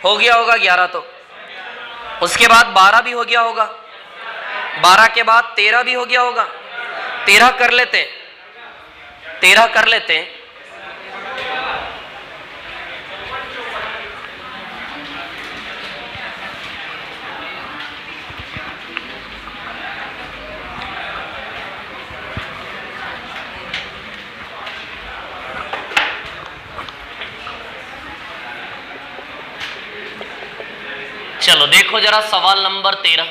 हो गया होगा 11, तो उसके बाद 12 भी हो गया होगा, 12 के बाद 13 भी हो गया होगा। 13 कर लेते हैं, 13 कर लेते हैं। चलो देखो जरा सवाल नंबर 13।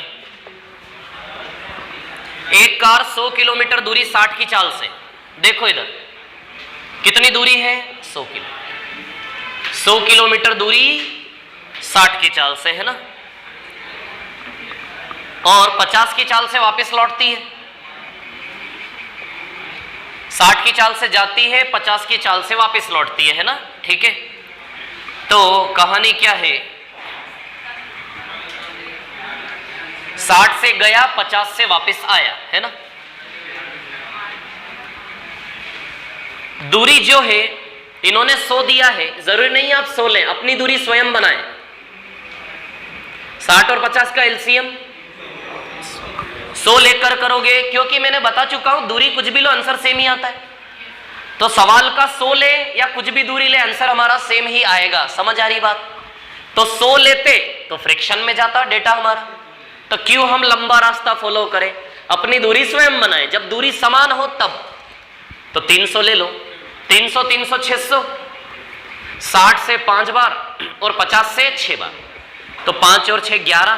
एक कार 100 किलोमीटर दूरी 60 की चाल से, देखो इधर कितनी दूरी है? 100 किलो, 100 किलोमीटर दूरी 60 की चाल से है ना, और 50 की चाल से वापस लौटती है। 60 की चाल से जाती है, 50 की चाल से वापस लौटती है ना, ठीक है। तो कहानी क्या है? 60 से गया, 50 से वापस आया, है ना। दूरी जो है इन्होंने 100 दिया है, जरूरी नहीं आप 100 लें, अपनी दूरी स्वयं बनाएं। 60 और 50 का एलसीएम 100 लेकर करोगे, क्योंकि मैंने बता चुका हूं दूरी कुछ भी लो आंसर सेम ही आता है। तो सवाल का 100 ले या कुछ भी दूरी ले, आंसर हमारा सेम ही आएगा। समझ आ रही बात? तो 100 लेते तो फ्रैक्शन में जाता डेटा हमारा, तो क्यों हम लंबा रास्ता फॉलो करें, अपनी दूरी स्वयं बनाएं। जब दूरी समान हो तब, तो 300 ले लो, 300 300 600, 60 से 5 बार और 50 से 6 बार, तो 5 और 6 11,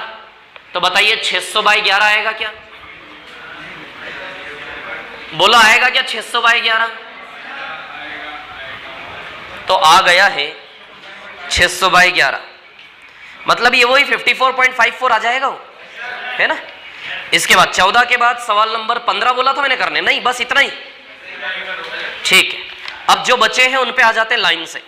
तो बताइए 600/11 आएगा क्या? बोलो आएगा क्या 600/11? तो आ गया है 600/11, मतलब ये वही 54.54 आ जाएगा वो, है ना। इसके बाद 14 के बाद सवाल नंबर 15 बोला था मैंने करने, नहीं बस इतना ही, ठीक है। अब जो बचे हैं उन पे आ जाते हैं लाइन से।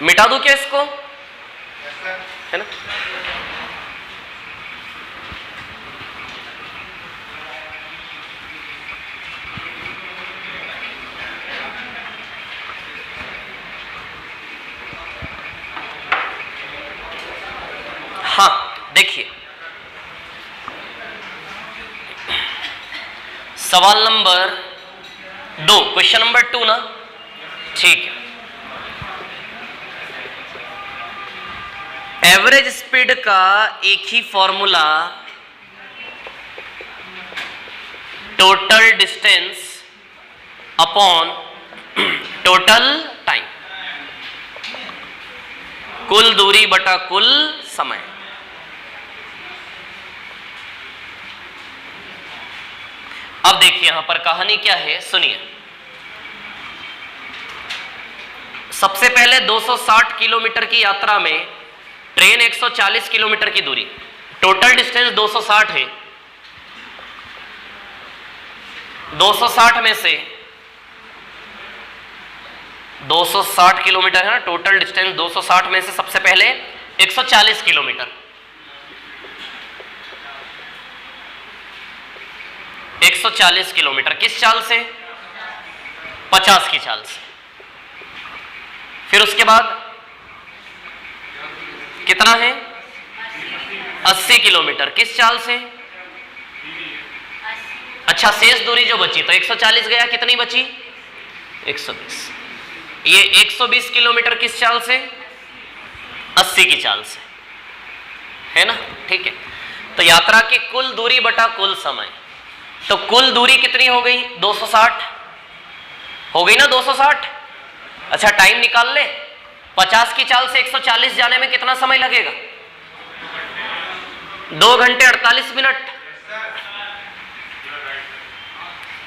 मिटा दूं क्या इसको, है ना। हाँ देखिए सवाल नंबर 2, क्वेश्चन नंबर 2 ना, ठीक है। एवरेज स्पीड का एक ही formula total distance upon total time, कुल दूरी बटा कुल समय। अब देखिए यहां पर कहानी क्या है, सुनिए। सबसे पहले 260 किलोमीटर की यात्रा में ट्रेन 140 किलोमीटर की दूरी, टोटल डिस्टेंस 260 है। 260 में से 260 किलोमीटर है ना टोटल डिस्टेंस, 260 में से सबसे पहले 140 किलोमीटर 140 किलोमीटर। किस चाल से? 50 की चाल से। फिर उसके बाद कितना है? 80 किलोमीटर। किस चाल से? अच्छा, शेष दूरी जो बची, तो 140 गया, कितनी बची? 120। ये 120 किलोमीटर किस चाल से? 80 की चाल से, है ना? ठीक है। तो यात्रा की कुल दूरी बटा कुल समय, तो कुल दूरी कितनी हो गई? 260 हो गई ना, 260। अच्छा, टाइम निकाल ले। 50 की चाल से 140 जाने में कितना समय लगेगा? 2 घंटे 48 मिनट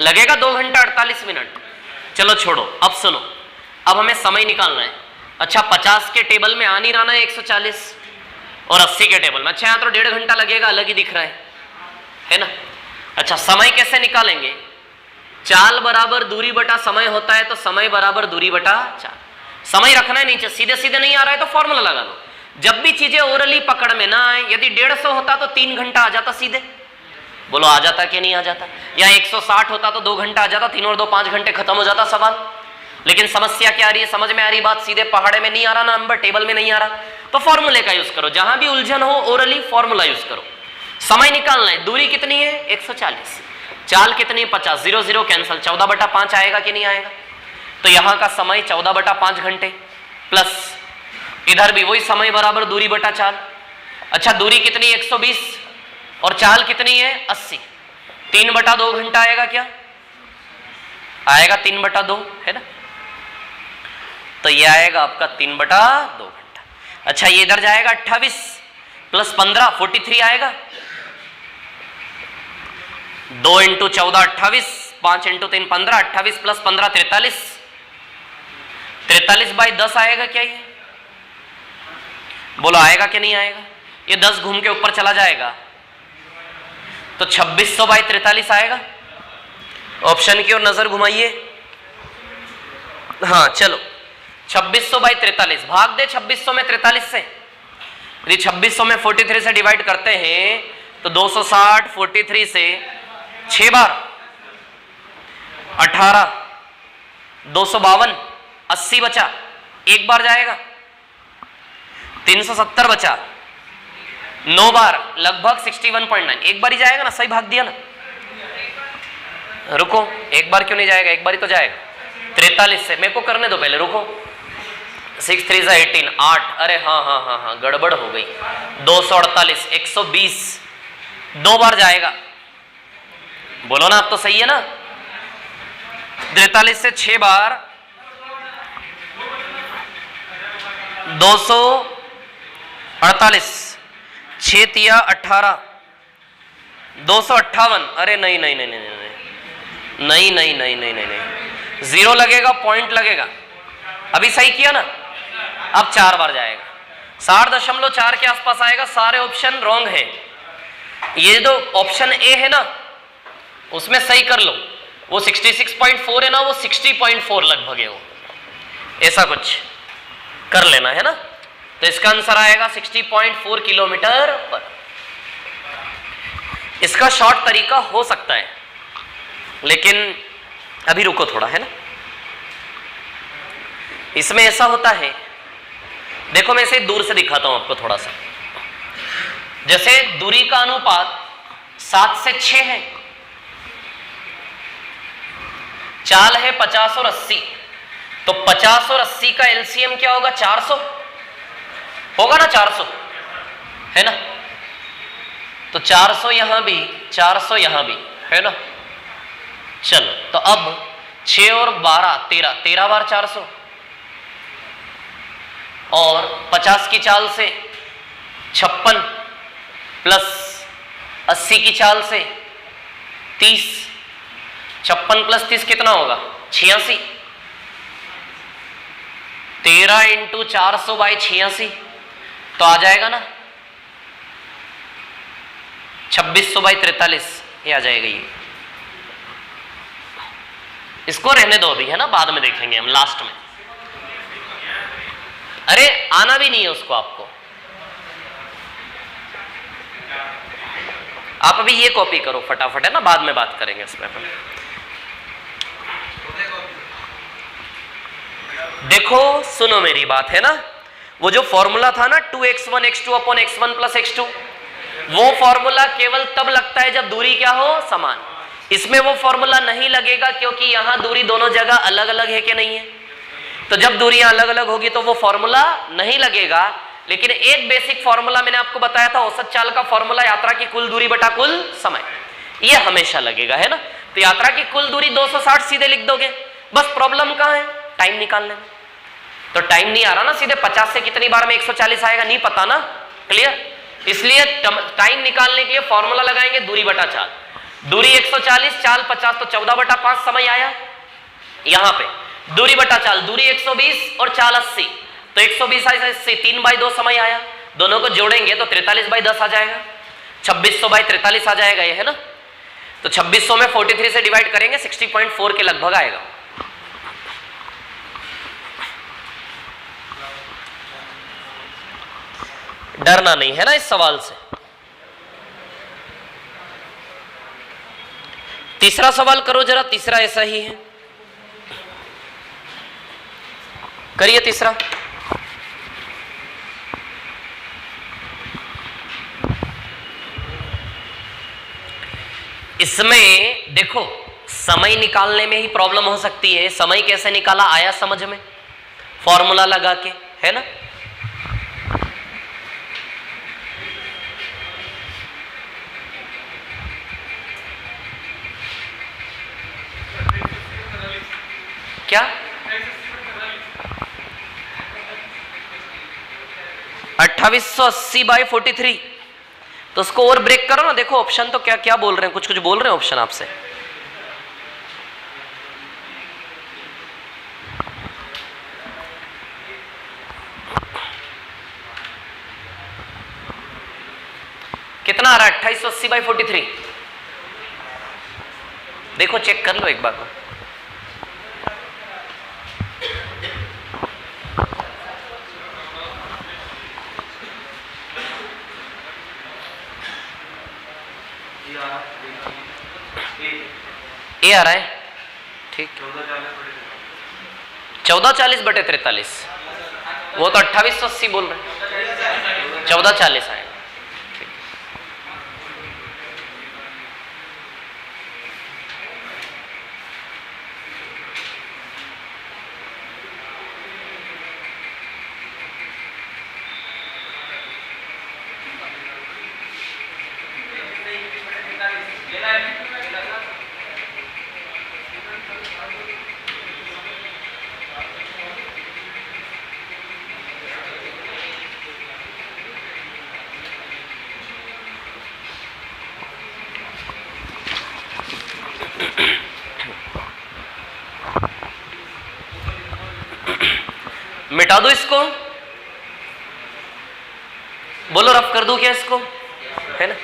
लगेगा। 2 घंटा 48 मिनट। चलो छोड़ो, अब सुनो, अब हमें समय निकालना है। अच्छा, 50 के टेबल में आ नहीं रहा ना 140, और 80 के टेबल में। अच्छा, यहाँ तो 1.5 घंटा लगेगा, अलग ही दिख रहा है ना? अच्छा, समय कैसे निकालेंगे? चाल बराबर दूरी बटा समय होता है, तो समय बराबर दूरी बटा चाल। समय रखना है नीचे, सीधे सीधे नहीं आ रहा है तो फॉर्मूला लगा लो। जब भी चीजें ओरली पकड़ में ना आए, यदि 150 होता तो 3 घंटा आ जाता सीधे। बोलो आ जाता कि नहीं आ जाता? या 160 होता तो 2 घंटा आ जाता, 3 और 2 5 घंटे खत्म हो जाता सवाल। लेकिन समस्या क्या आ रही है? समझ में आ रही बात? सीधे पहाड़े में नहीं आ रहा ना नंबर, टेबल में नहीं आ रहा, तो फॉर्मूले का यूज करो। जहां भी उलझन हो ओरली फॉर्मूला यूज करो। समय निकालना है। दूरी कितनी है? 140। चाल कितनी है? 50। 0 0 कैंसिल। 14/5 आएगा कि नहीं आएगा? तो यहां का समय 14/5 घंटे, प्लस इधर भी वही समय बराबर दूरी बटा चाल। अच्छा, दूरी कितनी? 120 और चाल कितनी है? 80। 3/2 घंटा आएगा क्या? आएगा 3/2, है ना? तो ये आएगा आपका 3/2 घंटा। अच्छा, ये इधर जाएगा 28 प्लस 15 43 आएगा। 2 × 14 28, 5 × 3 15, 28 प्लस 15 43। 43/10 आएगा क्या ये? बोलो आएगा कि नहीं आएगा? ये 10 घूम के ऊपर चला जाएगा, तो 2600/43 आएगा। ऑप्शन की ओर नजर घुमाइए। हाँ चलो, 2600/43 भाग दे 2600 में 43 से। यदि 2600 में 43 से डिवाइड करते हैं तो 260 43 से 6 बार 18, 252, 80 बचा, एक बार जाएगा, 370 बचा, 9 बार लगभग 61.9, एक बार ही जाएगा ना? सही भाग दिया ना? रुको, एक बार क्यों नहीं जाएगा? एक बार ही तो जाएगा। 43 से, मेरे को करने दो पहले, रुको। 6 3 18, 8, अरे हाँ गड़बड़ हो गई। 248, 120, 2 बार जाएगा। बोलो ना, अब तो सही है ना? 43 से 6 बार 248, 6 तिया 18, 258, अरे नहीं, 0 लगेगा, पॉइंट लगेगा। अभी सही किया ना? अब 4 बार जाएगा, 60.4 के आसपास आएगा। सारे ऑप्शन रॉन्ग है। ये जो ऑप्शन ए है ना, उसमें सही कर लो। वो 66.4 है ना, वो 60.4 लगभग है, वो ऐसा कुछ कर लेना, है ना? तो इसका आंसर आएगा 60.4 किलोमीटर पर। इसका शॉर्ट तरीका हो सकता है, लेकिन अभी रुको थोड़ा, है ना? इसमें ऐसा होता है, देखो मैं इसे दूर से दिखाता हूं आपको थोड़ा सा। जैसे दूरी का अनुपात 7 से 6 है, चाल है 50 और 80, तो 50 और 80 का एलसीएम क्या होगा? 400 होगा ना? 400 है ना? तो 400 यहां भी, 400 यहां भी, है ना? चलो, तो अब 6 और 12 13, 13 बार 400, और 50 की चाल से 56 प्लस 80 की चाल से 30, 56 प्लस 30 कितना होगा? 86। 13 × 400/86 तो आ जाएगा ना 2600/43, ये आ जाएगा। ये इसको रहने दो अभी, है ना? बाद में देखेंगे हम लास्ट में। अरे आना भी नहीं है उसको आपको। आप अभी ये कॉपी करो फटाफट, है ना, बाद में बात करेंगे इसमें अपन। देखो सुनो मेरी बात, है ना, वो जो फॉर्मूला था ना 2x1 x2 upon x1 plus x2, वो फॉर्मूला केवल तब लगता है जब दूरी क्या हो, समान। इसमें वो फॉर्मूला नहीं लगेगा क्योंकि यहां दूरी दोनों जगह अलग अलग है कि नहीं है, तो जब दूरियां अलग अलग होगी तो वो फॉर्मूला नहीं लगेगा। लेकिन एक बेसिक फॉर्मूला मैंने आपको बताया था, औसत चाल का फॉर्मूला यात्रा की कुल दूरी बटा कुल समय, ये हमेशा लगेगा, है ना। तो यात्रा की कुल दूरी 260 सीधे लिख दोगे, बस प्रॉब्लम कहां है, टाइम निकालने में। तो टाइम नहीं आ रहा ना, सीधे 50 से कितनी बार में 140 आएगा, नहीं पता ना, क्लियर। इसलिए टाइम निकालने के लिए फॉर्मूला लगाएंगे दूरी बटा चाल। दूरी 140, चाल 50, तो 14 बटा 5 समय आया। यहां पे दूरी बटा चाल, दूरी 120 और चाल 80, तो 120 80, 3/2 समय आया। दोनों को जोड़ेंगे तो 43/10 आ जाएगा, 2600/43 आ जाएगा ये, है ना। तो 2600 में 43 से डिवाइड करेंगे 60.4 के लगभग आएगा। डरना नहीं है ना इस सवाल से। तीसरा सवाल करो जरा, तीसरा ऐसा ही है, करिए तीसरा। इसमें देखो समय निकालने में ही प्रॉब्लम हो सकती है। समय कैसे निकाला आया समझ में, फॉर्मूला लगा के, है ना। क्या 2880/43, तो उसको और ब्रेक करो ना। देखो ऑप्शन तो क्या क्या बोल रहे हैं, कुछ कुछ बोल रहे हैं ऑप्शन आपसे। कितना आ रहा है 2880/43, देखो चेक कर लो एक बार। ये आ रहा है, ठीक, 1440/43, वो तो 2880 बोल रहे हैं, 1440 आएगा। मिटा दो इसको, बोलो रफ कर दूं क्या इसको, है ना।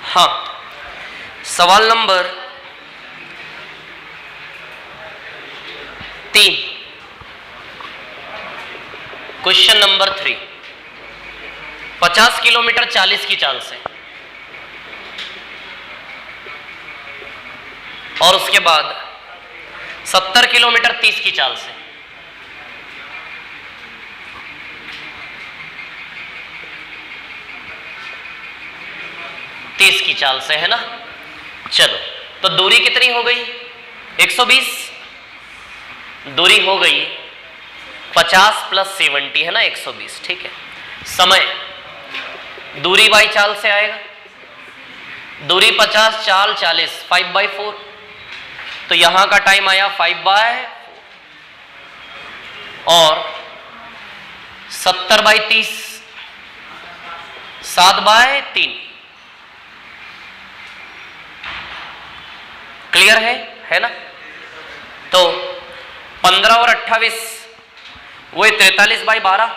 हाँ, सवाल नंबर 3, क्वेश्चन नंबर 3, 50 किलोमीटर 40 की चाल से और उसके बाद 70 किलोमीटर 30 की चाल से है ना। चलो तो दूरी कितनी हो गई 120, दूरी हो गई 50 + 70 है ना 120, ठीक है। समय दूरी बाई चाल से आएगा, दूरी 50, चाल 40, 5/4, तो यहां का टाइम आया 5/4 और 70/30 7/3। क्लियर है ना। तो 15 और 28 वो 43/12,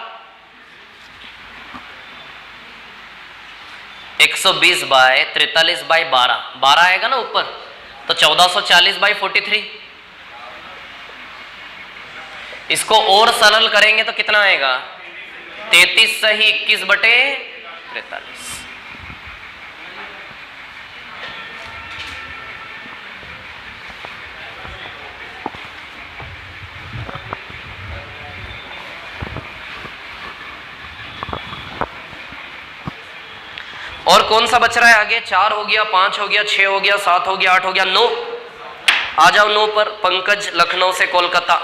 120 बाय 43 बाय 12, 12 आएगा ना ऊपर, तो 1440 बाय 43। इसको और सरल करेंगे तो कितना आएगा, 33 सही 21 बटे 43। और कौन सा बच रहा है आगे, 4 हो गया, 5 हो गया, 6 हो गया, 7 हो गया, 8 हो गया, 9। आ जाओ 9 पर। पंकज लखनऊ से कोलकाता।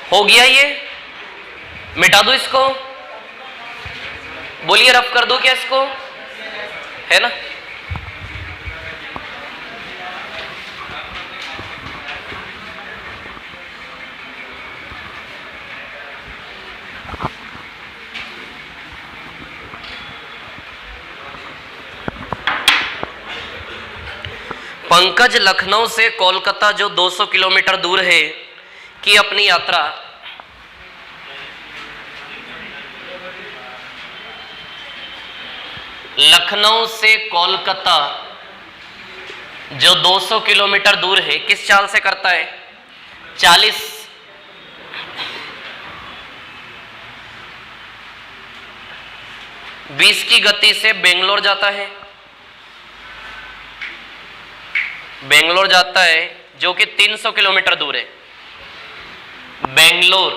हो गया, ये मिटा दो इसको, बोलिए रफ कर दो क्या इसको, है ना। पंकज लखनऊ से कोलकाता जो 200 किलोमीटर दूर है की अपनी यात्रा लखनऊ से कोलकाता जो 200 किलोमीटर दूर है किस चाल से करता है, 40 20 की गति से बेंगलोर जाता है। बेंगलोर जाता है जो कि 300 किलोमीटर दूर है। बेंगलोर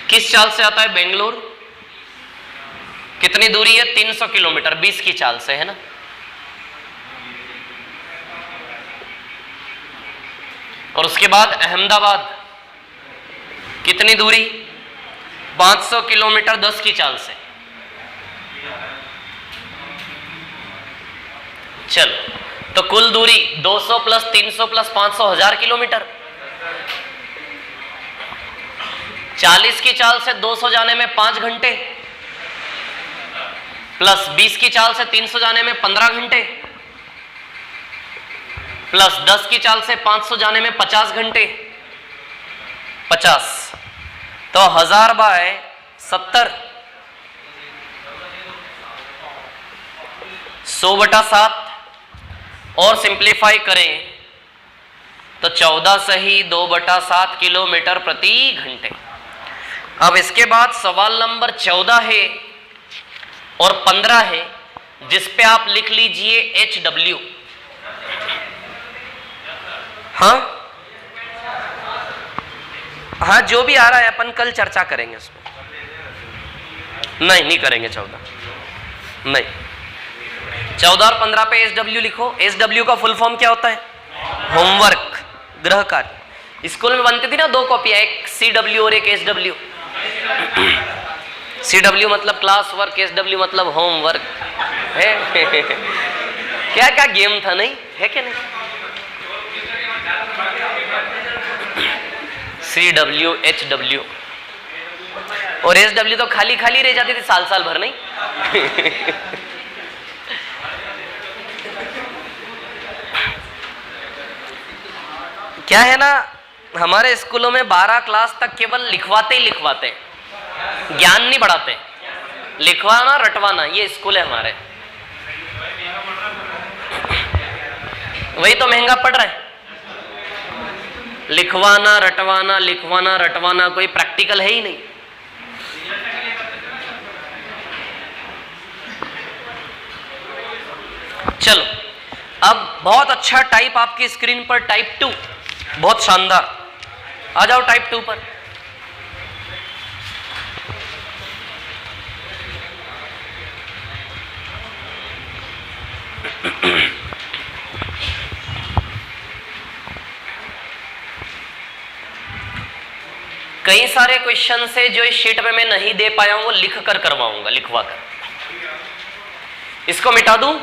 किस चाल से आता है, बेंगलोर कितनी दूरी है, 300 किलोमीटर 20 की चाल से, है ना। और उसके बाद अहमदाबाद कितनी दूरी, 500 किलोमीटर 10 की चाल से। चलो तो कुल दूरी 200 प्लस 300 प्लस 500 1000 किलोमीटर। 40 की चाल से 200 जाने में 5 घंटे प्लस 20 की चाल से 300 जाने में 15 घंटे प्लस 10 की चाल से 500 जाने में 50 घंटे 50, तो 1000 बाय 70 100/7 और सिंप्लीफाई करें तो 14 सही 2/7 किलोमीटर प्रति घंटे। अब इसके बाद सवाल नंबर 14 है और 15 है जिस पे आप लिख लीजिए HW। हाँ जो भी आ रहा है अपन कल चर्चा करेंगे उसमें। नहीं करेंगे 14 नहीं, 14 और 15 पे HW लिखो। HW का फुल फॉर्म क्या होता है, होमवर्क, गृह कार्य। स्कूल में बनती थी ना 2 कॉपियां, एक CW और एक HW। CW मतलब क्लास वर्क, HW मतलब होमवर्क है। क्या क्या गेम था, नहीं है क्या, नहीं। CW HW और SW तो खाली खाली रह जाती थी साल भर, नहीं। क्या है ना, हमारे स्कूलों में 12 क्लास तक केवल लिखवाते ही लिखवाते, ज्ञान नहीं बढ़ाते। लिखवाना रटवाना ये स्कूल है हमारे, वही तो महंगा पड़ रहा है। लिखवाना रटवाना, लिखवाना रटवाना, कोई प्रैक्टिकल है ही नहीं। चलो अब बहुत अच्छा टाइप आपकी स्क्रीन पर, टाइप 2 बहुत शानदार। आ जाओ टाइप 2 पर। कई सारे क्वेश्चन से जो इस शीट में मैं नहीं दे पाया हूं वो लिख कर करवाऊंगा, लिखवा कर। इसको मिटा दूं?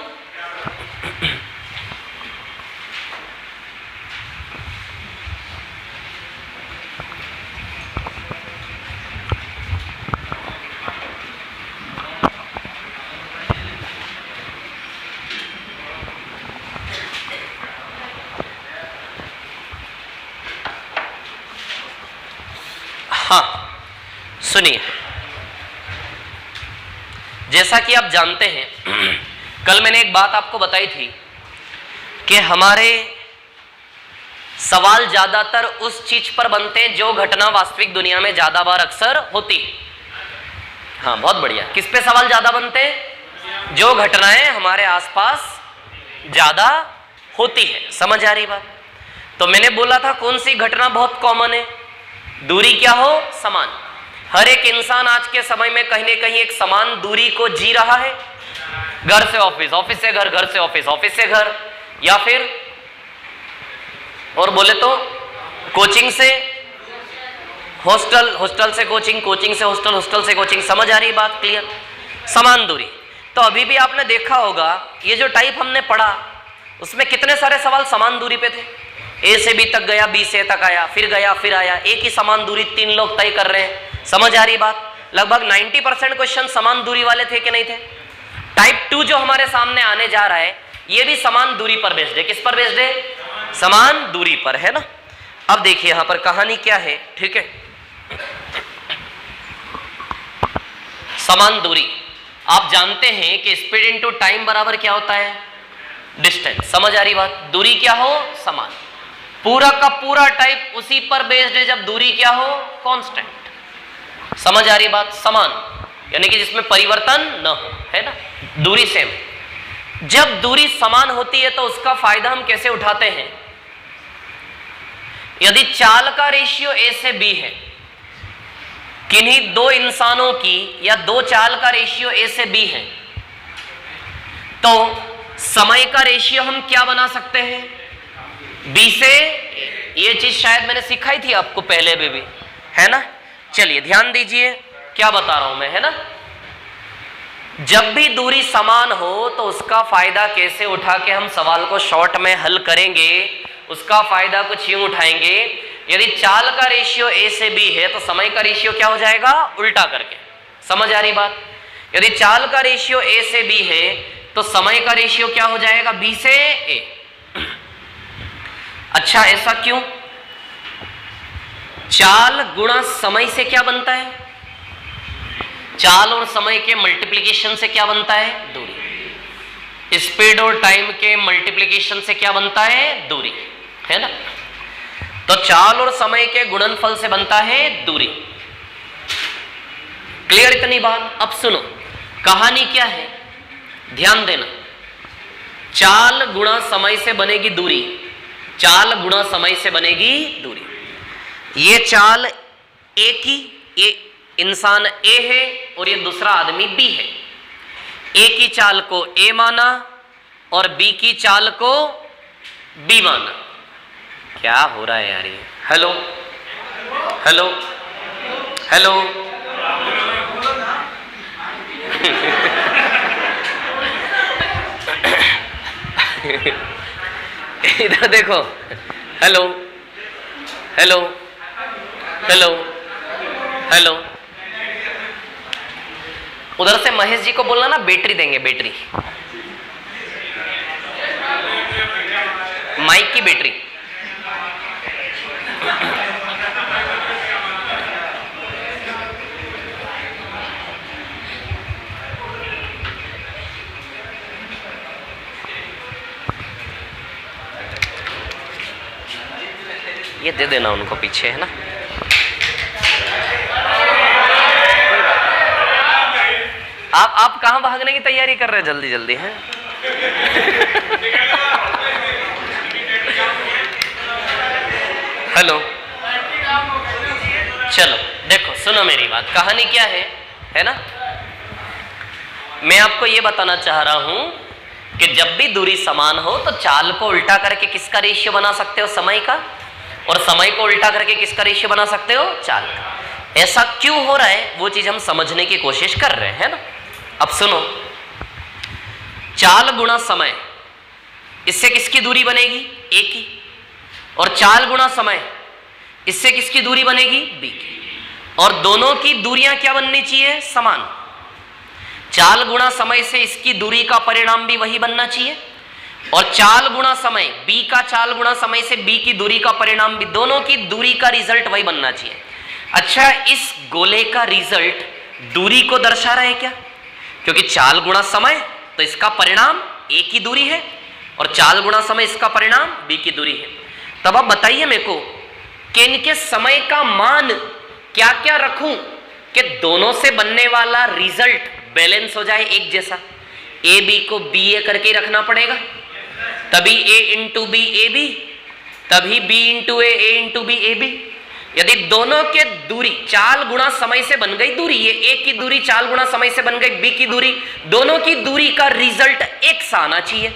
हाँ सुनिए, जैसा कि आप जानते हैं कल मैंने एक बात आपको बताई थी कि हमारे सवाल ज्यादातर उस चीज पर बनते हैं जो घटना वास्तविक दुनिया में ज्यादा बार अक्सर होती है। हाँ बहुत बढ़िया। किस पे सवाल ज्यादा बनते हैं? जो घटनाएं हमारे आसपास ज्यादा होती है। समझ आ रही बात? तो मैंने बोला था कौन सी घटना बहुत कॉमन है? दूरी क्या हो? समान। हर एक इंसान आज के समय में कहीं ना कहीं एक समान दूरी को जी रहा है। घर से ऑफिस, ऑफिस से घर, घर से ऑफिस, ऑफिस से घर, या फिर और बोले तो कोचिंग से हॉस्टल, हॉस्टल से कोचिंग, कोचिंग से हॉस्टल, हॉस्टल से कोचिंग। समझ आ रही बात? क्लियर? समान दूरी। तो अभी भी आपने देखा होगा ये जो टाइप हमने पढ़ा उसमें कितने सारे सवाल समान दूरी पे थे। ए से बी तक गया, बी से तक आया, फिर गया, फिर आया। एक ही समान दूरी 3 लोग तय कर रहे हैं। समझ आ रही बात? लगभग 90% क्वेश्चन समान दूरी वाले थे कि नहीं थे? टाइप 2 जो हमारे सामने आने जा रहा है ये भी समान दूरी पर बेस्ड है। किस पर बेस्ड है? समान दूरी पर, है ना। अब देखिए यहां पर कहानी क्या है, ठीक है। समान दूरी आप जानते हैं कि स्पीड इनटू टाइम बराबर क्या होता है? डिस्टेंस। समझ आ रही बात? दूरी क्या हो? समान। पूरा का पूरा टाइप उसी पर बेस्ड है जब दूरी क्या हो? कांस्टेंट। समझ आ रही बात? समान यानी कि जिसमें परिवर्तन न हो, है ना। दूरी सेम। जब दूरी समान होती है तो उसका फायदा हम कैसे उठाते हैं? यदि चाल का रेशियो ए से बी है, किन्हीं 2 इंसानों की या 2 चाल का रेशियो ए से बी है, तो समय का रेशियो हम क्या बना सकते हैं? बी से। ये चीज शायद मैंने सिखाई थी आपको पहले भी, है ना। चलिए ध्यान दीजिए क्या बता रहा हूं मैं, है ना। जब भी दूरी समान हो तो उसका फायदा कैसे उठा के हम सवाल को शॉर्ट में हल करेंगे, उसका फायदा कुछ यूं उठाएंगे। यदि चाल का रेशियो ए से बी है तो समय का रेशियो क्या हो जाएगा? उल्टा करके। समझ आ रही बात? यदि चाल का रेशियो ए से बी है तो समय का रेशियो क्या हो जाएगा? बी से ए। अच्छा ऐसा क्यों? चाल गुणा समय से क्या बनता है? चाल और समय के मल्टीप्लिकेशन से क्या बनता है? दूरी। स्पीड और टाइम के मल्टीप्लिकेशन से क्या बनता है? दूरी, है ना। तो चाल और समय के गुणनफल से बनता है दूरी। क्लियर इतनी बात? अब सुनो कहानी क्या है, ध्यान देना। चाल गुणा समय से बनेगी दूरी, चाल गुणा समय से बनेगी दूरी। ये चाल ए की, ये इंसान ए है और ये दूसरा आदमी बी है। ए की चाल को ए माना और बी की चाल को बी माना। क्या हो रहा है यार ये? हेलो हेलो हेलो इधर देखो। Hello hello hello hello. उधर से महेश जी को बोलना ना बैटरी देंगे, बैटरी, माइक की बैटरी। ये दे देना उनको पीछे, है ना। आप कहां भागने की तैयारी कर रहे हैं? जल्दी जल्दी है। हेलो सुनो मेरी बात, कहानी क्या है ना? मैं आपको यह बताना चाह रहा हूं कि जब भी दूरी समान हो तो चाल को उल्टा करके किसका रेशियो बना सकते हो? समय का। और समय को उल्टा करके किसका रेशियो बना सकते हो? चाल का। ऐसा क्यों हो रहा है वो चीज हम समझने की कोशिश कर रहे हैं ना। अब सुनो, चाल गुणा समय, इससे किसकी दूरी बनेगी? ए की। और चाल गुणा समय, इससे किसकी दूरी बनेगी? बी की। और दोनों की दूरियां क्या बननी चाहिए? समान। चाल गुणा समय से इसकी दूरी का परिणाम भी वही बनना चाहिए, और चाल गुणा समय, बी का चाल गुणा समय से बी की दूरी का परिणाम भी, दोनों की दूरी का रिजल्ट वही बनना चाहिए। अच्छा, इस गोले का रिजल्ट दूरी को दर्शा रहा है क्या? क्योंकि चाल गुणा समय तो इसका परिणाम ए की दूरी है, और चाल गुणा समय इसका परिणाम बी की दूरी है। तब अब बताइए मेरे को कि इनके समय का मान क्या क्या रखूं कि दोनों से बनने वाला रिजल्ट बैलेंस हो जाए, एक जैसा। ए बी को बी ए करके रखना पड़ेगा, तभी A into B A B, तभी B into A into B A B. यदि दोनों के दूरी चाल गुणा समय से बन गई दूरी, ये ए की दूरी चाल गुणा समय से बन गई बी की दूरी, दोनों की दूरी का रिजल्ट एक सा आना चाहिए।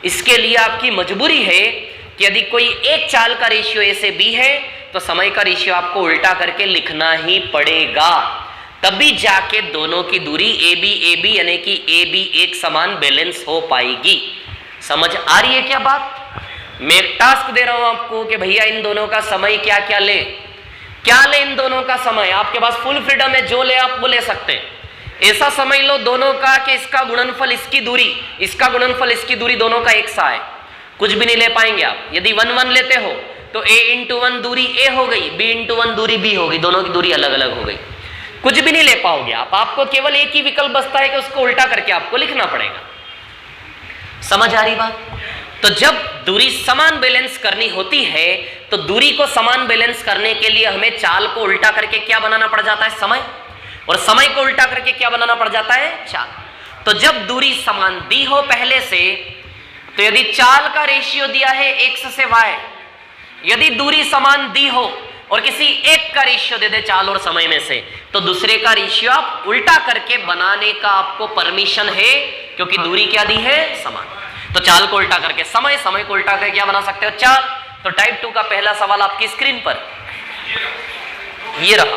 इसके लिए आपकी मजबूरी है कि यदि कोई एक चाल का रेशियो ए से बी है तो समय का रेशियो आपको उल्टा करके लिखना ही पड़ेगा, तभी जाके दोनों की दूरी ए बी यानी कि ए बी एक समान बैलेंस हो पाएगी। समझ आ रही है क्या बात? मैं एक टास्क दे रहा हूं आपको कि भैया इन दोनों का समय क्या क्या ले, इन दोनों का समय। आपके पास फुल फ्रीडम है, जो ले आप वो ले सकते हैं। ऐसा समझ लो दोनों का कि इसका गुणनफल इसकी दूरी, इसका गुणनफल इसकी दूरी, दोनों का एक सा है। कुछ भी नहीं ले पाएंगे आप। यदि 1 1 लेते हो तो a इंटू 1 दूरी a हो गई, b इंटू 1 दूरी b हो गई, दोनों की दूरी अलग अलग हो गई। कुछ भी नहीं ले पाओगे आप। आपको केवल एक ही विकल्प बचता है कि उसको उल्टा करके आपको लिखना पड़ेगा। समझ आ रही बात? तो जब दूरी समान बैलेंस करनी होती है तो दूरी को समान बैलेंस करने के लिए हमें चाल को उल्टा करके क्या बनाना पड़ जाता है? समय। और समय को उल्टा करके क्या बनाना पड़ जाता है? चाल। तो जब दूरी समान दी हो पहले से, तो यदि चाल का रेशियो दिया है x से y, यदि दूरी समान दी हो और किसी एक का रेशियो दे दे चाल और समय में से, तो दूसरे का रेशियो आप उल्टा करके बनाने का आपको परमिशन है, क्योंकि दूरी क्या दी है? समान। तो चाल को उल्टा करके समय, समय को उल्टा करके क्या बना सकते हो? चाल। तो टाइप 2 का पहला सवाल आपकी स्क्रीन पर ये रहा।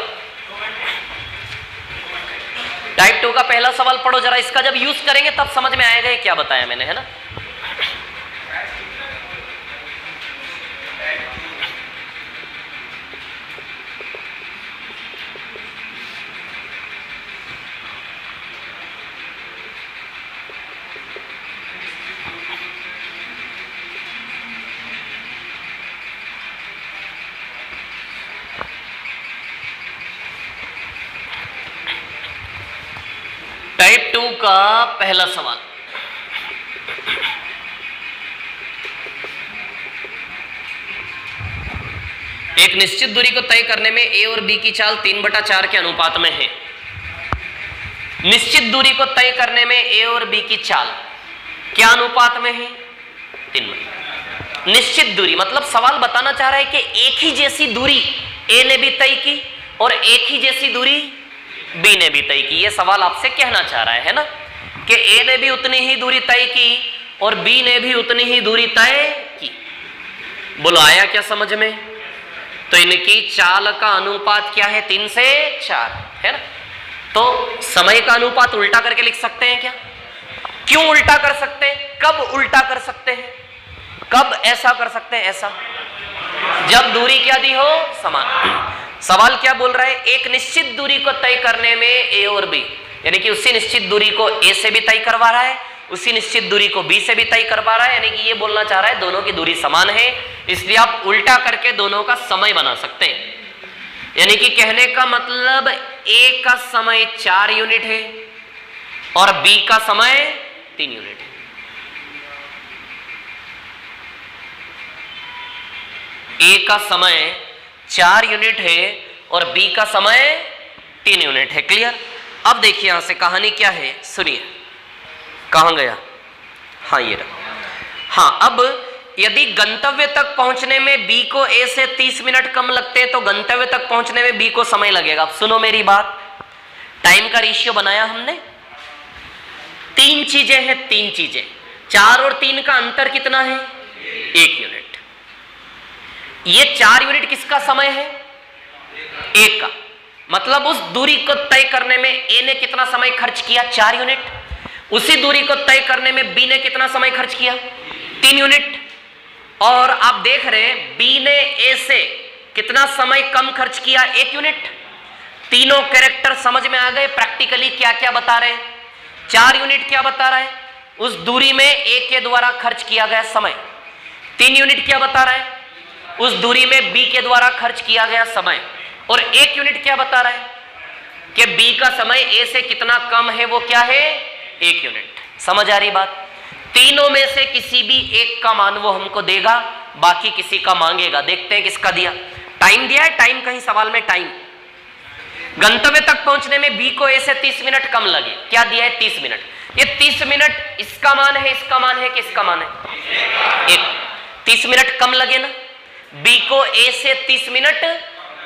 टाइप 2 का पहला सवाल पढ़ो जरा। इसका जब यूज करेंगे तब समझ में आएगा ये क्या बताया मैंने, है ना। टाइप 2 का पहला सवाल, एक निश्चित दूरी को तय करने में ए और बी की चाल 3/4 के अनुपात में है। निश्चित दूरी को तय करने में ए और बी की चाल क्या अनुपात में है? 3। निश्चित दूरी मतलब सवाल बताना चाह रहा है कि एक ही जैसी दूरी ए ने भी तय की और एक ही जैसी दूरी बी ने भी तय की। ये सवाल आपसे कहना चाह रहा है ना, कि ए ने भी उतनी ही दूरी तय की और बी ने भी उतनी ही दूरी तय की। बोलो आया क्या समझ में? तो इनकी चाल का अनुपात क्या है? 3 से 4, है ना। तो समय का अनुपात उल्टा करके लिख सकते हैं क्या? क्यों उल्टा कर सकते हैं? कब उल्टा कर सकते हैं? कब ऐसा कर सकते हैं? ऐसा जब दूरी क्या दी हो? समान। सवाल क्या बोल रहा है? एक निश्चित दूरी को तय करने में ए और बी, यानी कि उसी निश्चित दूरी को ए से भी तय करवा रहा है, उसी निश्चित दूरी को बी से भी तय करवा रहा है, यानी कि ये बोलना चाह रहा है दोनों की दूरी समान है, इसलिए आप उल्टा करके दोनों का समय बना सकते हैं। यानी कि कहने का मतलब ए का समय 4 यूनिट है और बी का समय 3 यूनिट है। ए का समय 4 यूनिट है और बी का समय 3 यूनिट है। क्लियर? अब देखिए यहां से कहानी क्या है, सुनिए। कहां गया? हाँ ये रहा। हाँ, अब यदि गंतव्य तक पहुंचने में बी को ए से 30 मिनट कम लगते हैं तो गंतव्य तक पहुंचने में बी को समय लगेगा। अब सुनो मेरी बात, टाइम का रेशियो बनाया हमने, 3 चीजें हैं, 3 चीजें, 4 और 3 का अंतर कितना है? 1 यूनिट। ये 4 यूनिट किसका समय है? ए का। मतलब उस दूरी को तय करने में ए ने कितना समय खर्च किया? 4 यूनिट। उसी दूरी को तय करने में बी ने कितना समय खर्च किया? 3 यूनिट। और आप देख रहे हैं बी ने ए से कितना समय कम खर्च किया? 1 यूनिट। तीनों कैरेक्टर समझ में आ गए प्रैक्टिकली क्या क्या बता रहे हैं? 4 यूनिट क्या बता रहा है? उस दूरी में ए के द्वारा खर्च किया गया समय। 3 यूनिट क्या बता रहा है? उस दूरी में बी के द्वारा खर्च किया गया समय। और 1 यूनिट क्या बता रहा है? कि बी का समय ए से कितना कम है, वो क्या है? 1 यूनिट। समझ आ रही बात? तीनों में से किसी भी एक का मान वो हमको देगा, बाकी किसी का मांगेगा। देखते हैं किसका दिया। टाइम दिया है, टाइम कहीं सवाल में टाइम। गंतव्य तक पहुंचने में बी को ए से 30 मिनट कम लगे। क्या दिया है? 30 मिनट। ये 30 मिनट इसका मान है, इसका मान है कि इसका मान है? 1। 30 मिनट कम लगे ना, बी को ए से 30 मिनट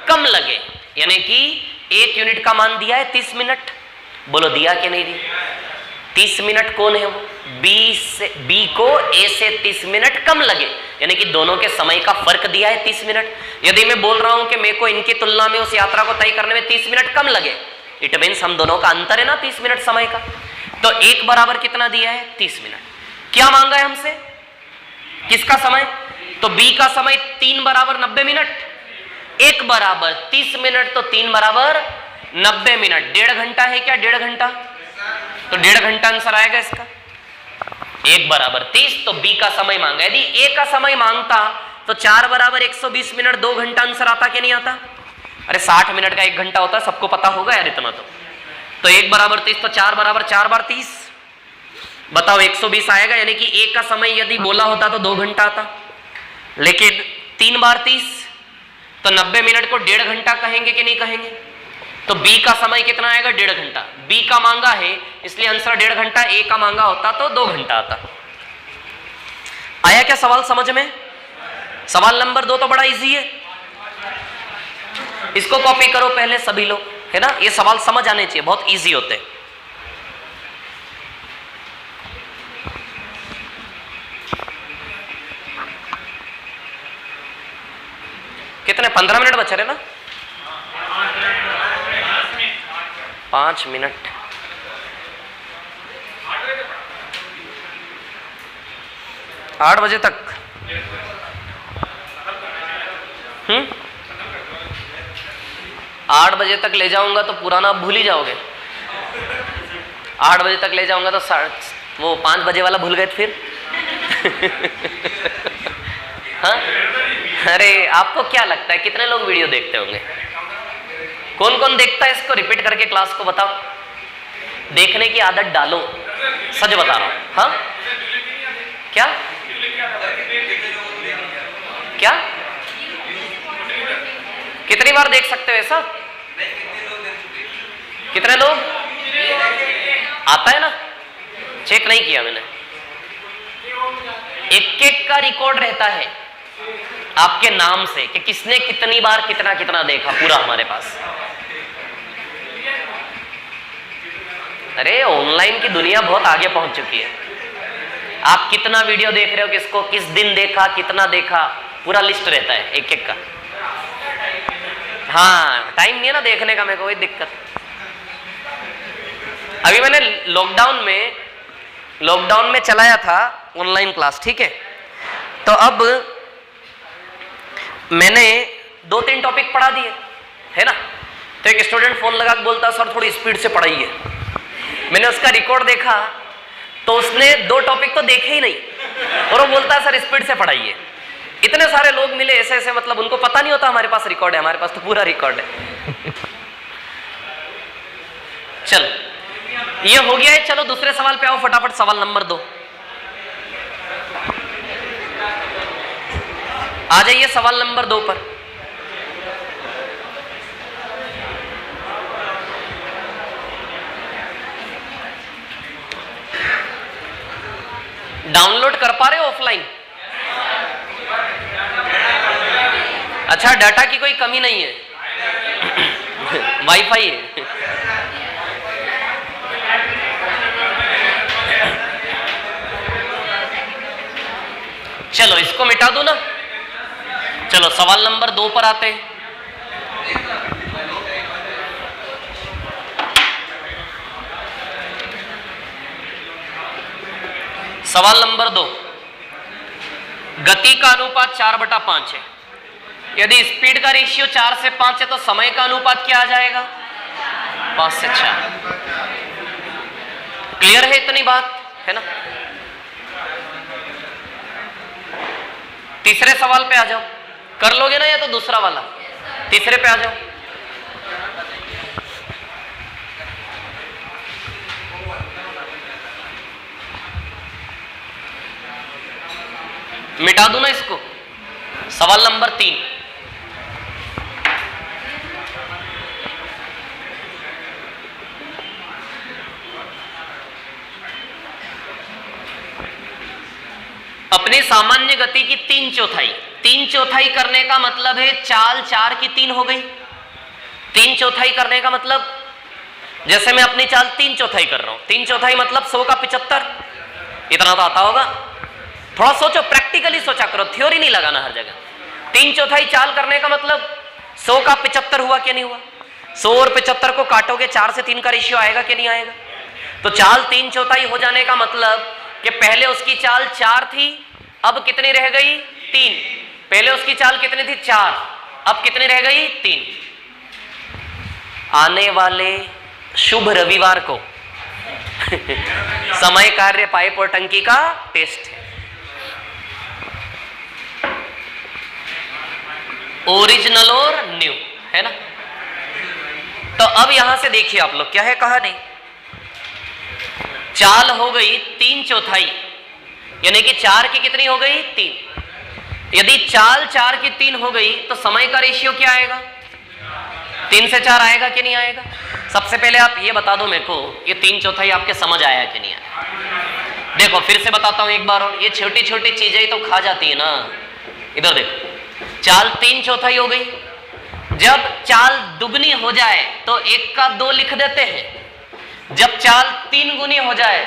कम लगे, यानी कि 1 यूनिट का मान दिया है 30 मिनट। बोलो दिया कि नहीं दिया? 30 मिनट कौन है वो? बी को ए से 30 मिनट कम लगे, यानी कि दोनों के समय का फर्क दिया है 30 मिनट। यदि मैं बोल रहा हूं कि मेरे को इनकी तुलना में उस यात्रा को तय करने में 30 मिनट कम लगे, इट मीन्स हम दोनों का अंतर है ना 30 मिनट समय का। तो 1 बराबर कितना दिया है? 30 मिनट। क्या मांगा है हमसे? किसका समय? तो बी का समय 3 बराबर 90 मिनट। 1 बराबर 30 मिनट तो 3 बराबर 90 मिनट। 1.5 घंटा है क्या? 1.5 घंटा। तो 1.5 घंटा आंसर आएगा इसका। 1 बराबर 30 तो बी का समय मांगा। यदि ए का समय मांगता तो 4 बराबर 120 मिनट 2 घंटा आंसर आता कि नहीं आता? अरे 60 मिनट का 1 घंटा होता है, सबको पता होगा यार इतना तो 1 बराबर 30 तो 4 बराबर 4 बार 30। बताओ 120 आएगा, यानी कि ए का समय यदि बोला होता तो 2 घंटा आता, लेकिन 3 बार 30 तो 90 मिनट को 1.5 घंटा कहेंगे कि नहीं कहेंगे? तो बी का समय कितना आएगा? 1.5 घंटा। बी का मांगा है इसलिए आंसर 1.5 घंटा। ए का मांगा होता तो 2 घंटा आता। आया क्या सवाल समझ में? सवाल नंबर 2 तो बड़ा इजी है, इसको कॉपी करो पहले सभी लोग, है ना? ये सवाल समझ आने चाहिए, बहुत इजी होते हैं। कितने? 15 मिनट बचे रहे ना? 5 मिनट। आठ बजे तक 8 बजे तक ले जाऊंगा तो पुराना भूल ही जाओगे। 8 बजे तक ले जाऊंगा तो वो 5 बजे वाला भूल गए फिर। हाँ? अरे आपको क्या लगता है कितने लोग वीडियो देखते होंगे? कौन कौन देखता है इसको? रिपीट करके क्लास को बताओ। देखने की आदत डालो, सच बता रहा हूं। हाँ क्या क्या? कितनी बार देख सकते हो ऐसा? कितने लोग? आता है ना? चेक नहीं किया मैंने। एक का रिकॉर्ड रहता है आपके नाम से कि किसने कितनी बार कितना कितना देखा, पूरा हमारे पास। अरे ऑनलाइन की दुनिया बहुत आगे पहुंच चुकी है। आप कितना वीडियो देख रहे हो, किसको किस दिन देखा, कितना देखा, पूरा लिस्ट रहता है एक एक का। हाँ टाइम नहीं है ना देखने का, मेरे को कोई दिक्कत। अभी मैंने लॉकडाउन में चलाया था ऑनलाइन क्लास, ठीक है? तो अब मैंने 2-3 टॉपिक पढ़ा दिए, है ना? तो एक स्टूडेंट फोन लगा के बोलता सर थोड़ी स्पीड से पढ़ाइए। मैंने उसका रिकॉर्ड देखा तो उसने 2 टॉपिक तो देखे ही नहीं, और वो बोलता है सर स्पीड से पढ़ाइए। इतने सारे लोग मिले ऐसे ऐसे, मतलब उनको पता नहीं होता हमारे पास रिकॉर्ड है, हमारे पास तो पूरा रिकॉर्ड है। चलो ये हो गया है। चलो दूसरे सवाल पे आओ फटाफट। सवाल नंबर 2 आ जाइए। सवाल नंबर 2 पर डाउनलोड कर पा रहे हो ऑफलाइन? अच्छा, डाटा की कोई कमी नहीं है, वाईफाई है। चलो इसको मिटा दो ना। चलो सवाल नंबर 2 पर आते हैं। सवाल नंबर 2, गति का अनुपात 4/5 है। यदि स्पीड का रेशियो 4 से 5 है तो समय का अनुपात क्या आ जाएगा? 5 से 4। क्लियर है इतनी बात, है ना? तीसरे सवाल पे आ जाओ। कर लोगे ना या तो दूसरा वाला? तीसरे पे आ जाओ। मिटा दूं ना इसको। सवाल नंबर 3, अपनी सामान्य गति की 3/4। 3/4 करने का मतलब है चाल 4 की 3 हो गई। 3/4 करने का मतलब, जैसे मैं अपनी चाल 3/4 कर रहा हूं, 3/4 मतलब 100 का 75। इतना तो आता होगा। थोड़ा सोचो, प्रैक्टिकली सोचा करो, थ्योरी नहीं लगाना हर जगह। 3/4 चाल करने का मतलब 100 का 75 हुआ कि नहीं हुआ? 100 और 75 को काटोगे, 4 से 3 का रेशियो आएगा कि नहीं आएगा? तो चाल 3/4 हो जाने का मतलब कि पहले उसकी चाल 4 थी, अब कितनी रह गई? 3। पहले उसकी चाल कितनी थी? 4, अब कितनी रह गई? 3। आने वाले शुभ रविवार को समय कार्य पाइप और टंकी का टेस्ट है। ओरिजिनल और न्यू, है ना? तो अब यहां से देखिए आप लोग, क्या है कहानी। चाल हो गई 3/4, यानी कि 4 की कितनी हो गई? 3। यदि चाल 4 की 3 हो गई तो समय का रेशियो क्या आएगा? 3 से 4 आएगा कि नहीं आएगा? सबसे पहले आप ये बता दो मेरे को, ये 3/4 आपके समझ आया कि नहीं आया? देखो फिर से बताता हूं एक बार और, ये छोटी छोटी चीजें ही तो खा जाती है ना। इधर देखो, चाल 3/4 हो गई। जब चाल दुगनी हो जाए तो 1 का 2 लिख देते हैं। जब चाल 3 गुनी हो जाए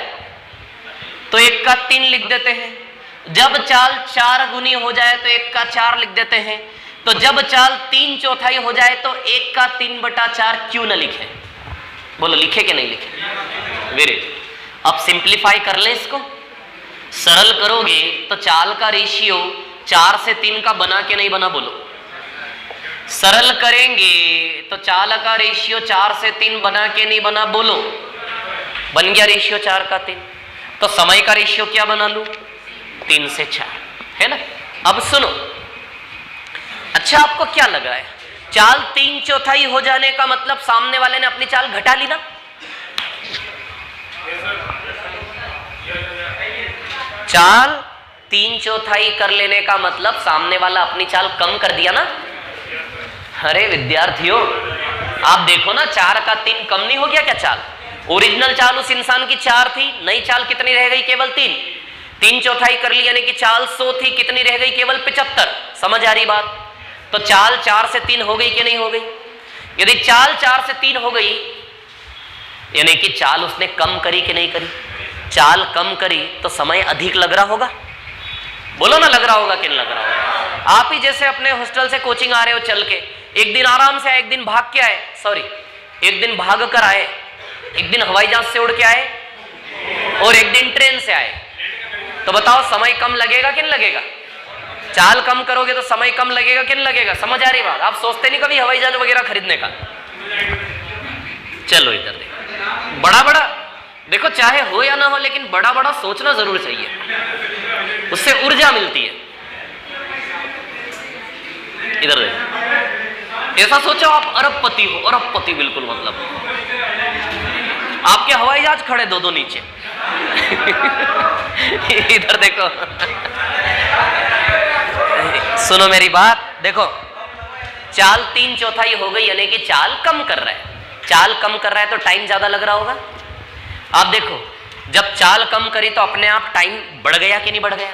तो 1 का 3 लिख देते हैं। जब चाल 4 गुनी हो जाए तो 1 का 4 लिख देते हैं। तो जब चाल 3/4 हो जाए तो 1 का 3/4 क्यों न लिखे? बोलो लिखे कि नहीं लिखे? वेरी। अब सिंप्लीफाई कर ले इसको, सरल करोगे तो चाल का रेशियो 4 से 3 का बना के नहीं बना? बोलो। सरल करेंगे तो चाल का रेशियो 4 से 3 बना के नहीं बना? बोलो। बन गया रेशियो 4 का 3। तो समय का रेशियो क्या बना लूं? 3 से 4, है ना? अब सुनो, अच्छा आपको क्या लगा है? चाल 3/4 हो जाने का मतलब सामने वाले ने अपनी चाल घटा ली ना? चाल 3/4 कर लेने का मतलब सामने वाला अपनी चाल कम कर दिया ना? अरे विद्यार्थियों, आप देखो ना, 4 का 3 कम नहीं हो गया क्या चाल? ओरिजिनल चाल उस इंसान की 4 थी, नई चाल कितनी रह गई? केवल 3। 3/4 कर ली, यानी कि चाल 100 थी, कितनी रह गई? केवल 75। समझ आ रही बात? तो चाल 4 से 3 हो गई कि नहीं हो गई? यदि चाल 4 से 3 हो गई, यानी कि चाल उसने कम करी कि नहीं करी? चाल कम करी तो समय अधिक लग रहा होगा। बोलो ना, लग रहा होगा कि नहीं लग रहा होगा? आप ही जैसे अपने हॉस्टल से कोचिंग आ रहे हो चल के, एक दिन आराम से आए, एक दिन भाग के आए, सॉरी एक दिन भाग कर आए, एक दिन हवाई जहाज से उड़ के आए और एक दिन ट्रेन से आए, तो बताओ समय कम लगेगा कि नहीं लगेगा? चाल कम करोगे तो समय कम लगेगा कि नहीं लगेगा? समझ आ रही बात? आप सोचते नहीं कभी हवाई जहाज वगैरह खरीदने का? चलो इधर देखो, बड़ा बड़ा देखो, चाहे हो या ना हो, लेकिन बड़ा बड़ा सोचना जरूर चाहिए, उससे ऊर्जा मिलती है। इधर देखो, ऐसा सोचो आप अरबपति हो, अरबपति बिल्कुल, मतलब आपके हवाई जहाज खड़े दो नीचे। इधर देखो, सुनो मेरी बात, देखो चाल 3/4 हो गई, यानी कि चाल कम कर रहा है। चाल कम कर रहा है तो टाइम ज्यादा लग रहा होगा। आप देखो, जब चाल कम करी तो अपने आप टाइम बढ़ गया कि नहीं बढ़ गया?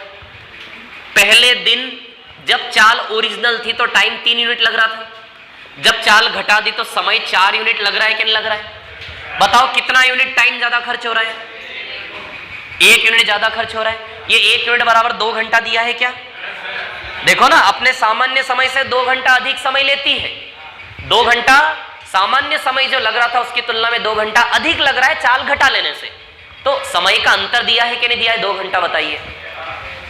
पहले दिन जब चाल ओरिजिनल थी तो टाइम 3 यूनिट लग रहा था, जब चाल घटा दी तो समय 4 यूनिट लग रहा है कि नहीं लग रहा है? बताओ कितना यूनिट टाइम ज्यादा खर्च हो रहा है? 1 यूनिट ज्यादा खर्च हो रहा है। ये 1 यूनिट बराबर 2 घंटा दिया है क्या? देखो ना, अपने सामान्य समय से 2 घंटा अधिक समय लेती है। 2 घंटा सामान्य समय जो लग रहा था उसकी तुलना में 2 घंटा अधिक लग रहा है चाल घटा लेने से। तो समय का अंतर दिया है कि नहीं दिया है? 2 घंटा। बताइए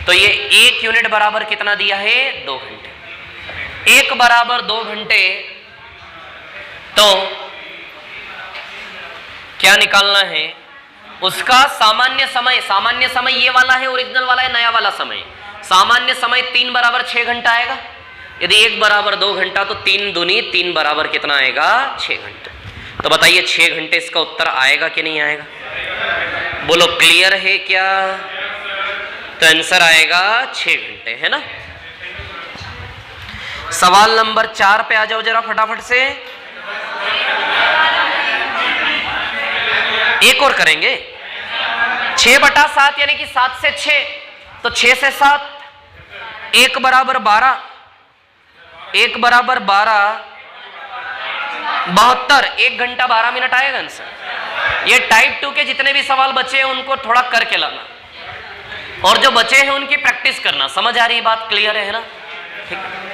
तो ये 1 यूनिट बराबर कितना दिया है? 2 घंटे। 1 बराबर 2 घंटे, तो क्या निकालना है? उसका सामान्य समय। सामान्य समय ये वाला है, ओरिजिनल वाला है, नया वाला समय। सामान्य समय 3 बराबर 6 घंटा आएगा। यदि 1 बराबर 2 घंटा तो 3 दूनी 3 बराबर कितना आएगा? 6 घंटे। तो बताइए 6 घंटे इसका उत्तर आएगा कि नहीं आएगा? बोलो क्लियर है क्या? तो आंसर आएगा 6 घंटे, है ना। सवाल नंबर 4 पे आ जाओ जरा फटाफट से। एक और करेंगे। 6/7 यानी कि 7 से 6, तो 6 से 7, 1 बराबर 12, 1 बराबर 12, 72, 1 घंटा 12 मिनट आएगा आंसर। ये टाइप 2 के जितने भी सवाल बचे हैं उनको थोड़ा करके लाना, और जो बचे हैं उनकी प्रैक्टिस करना। समझ आ रही बात? क्लियर है ना? ठीक है।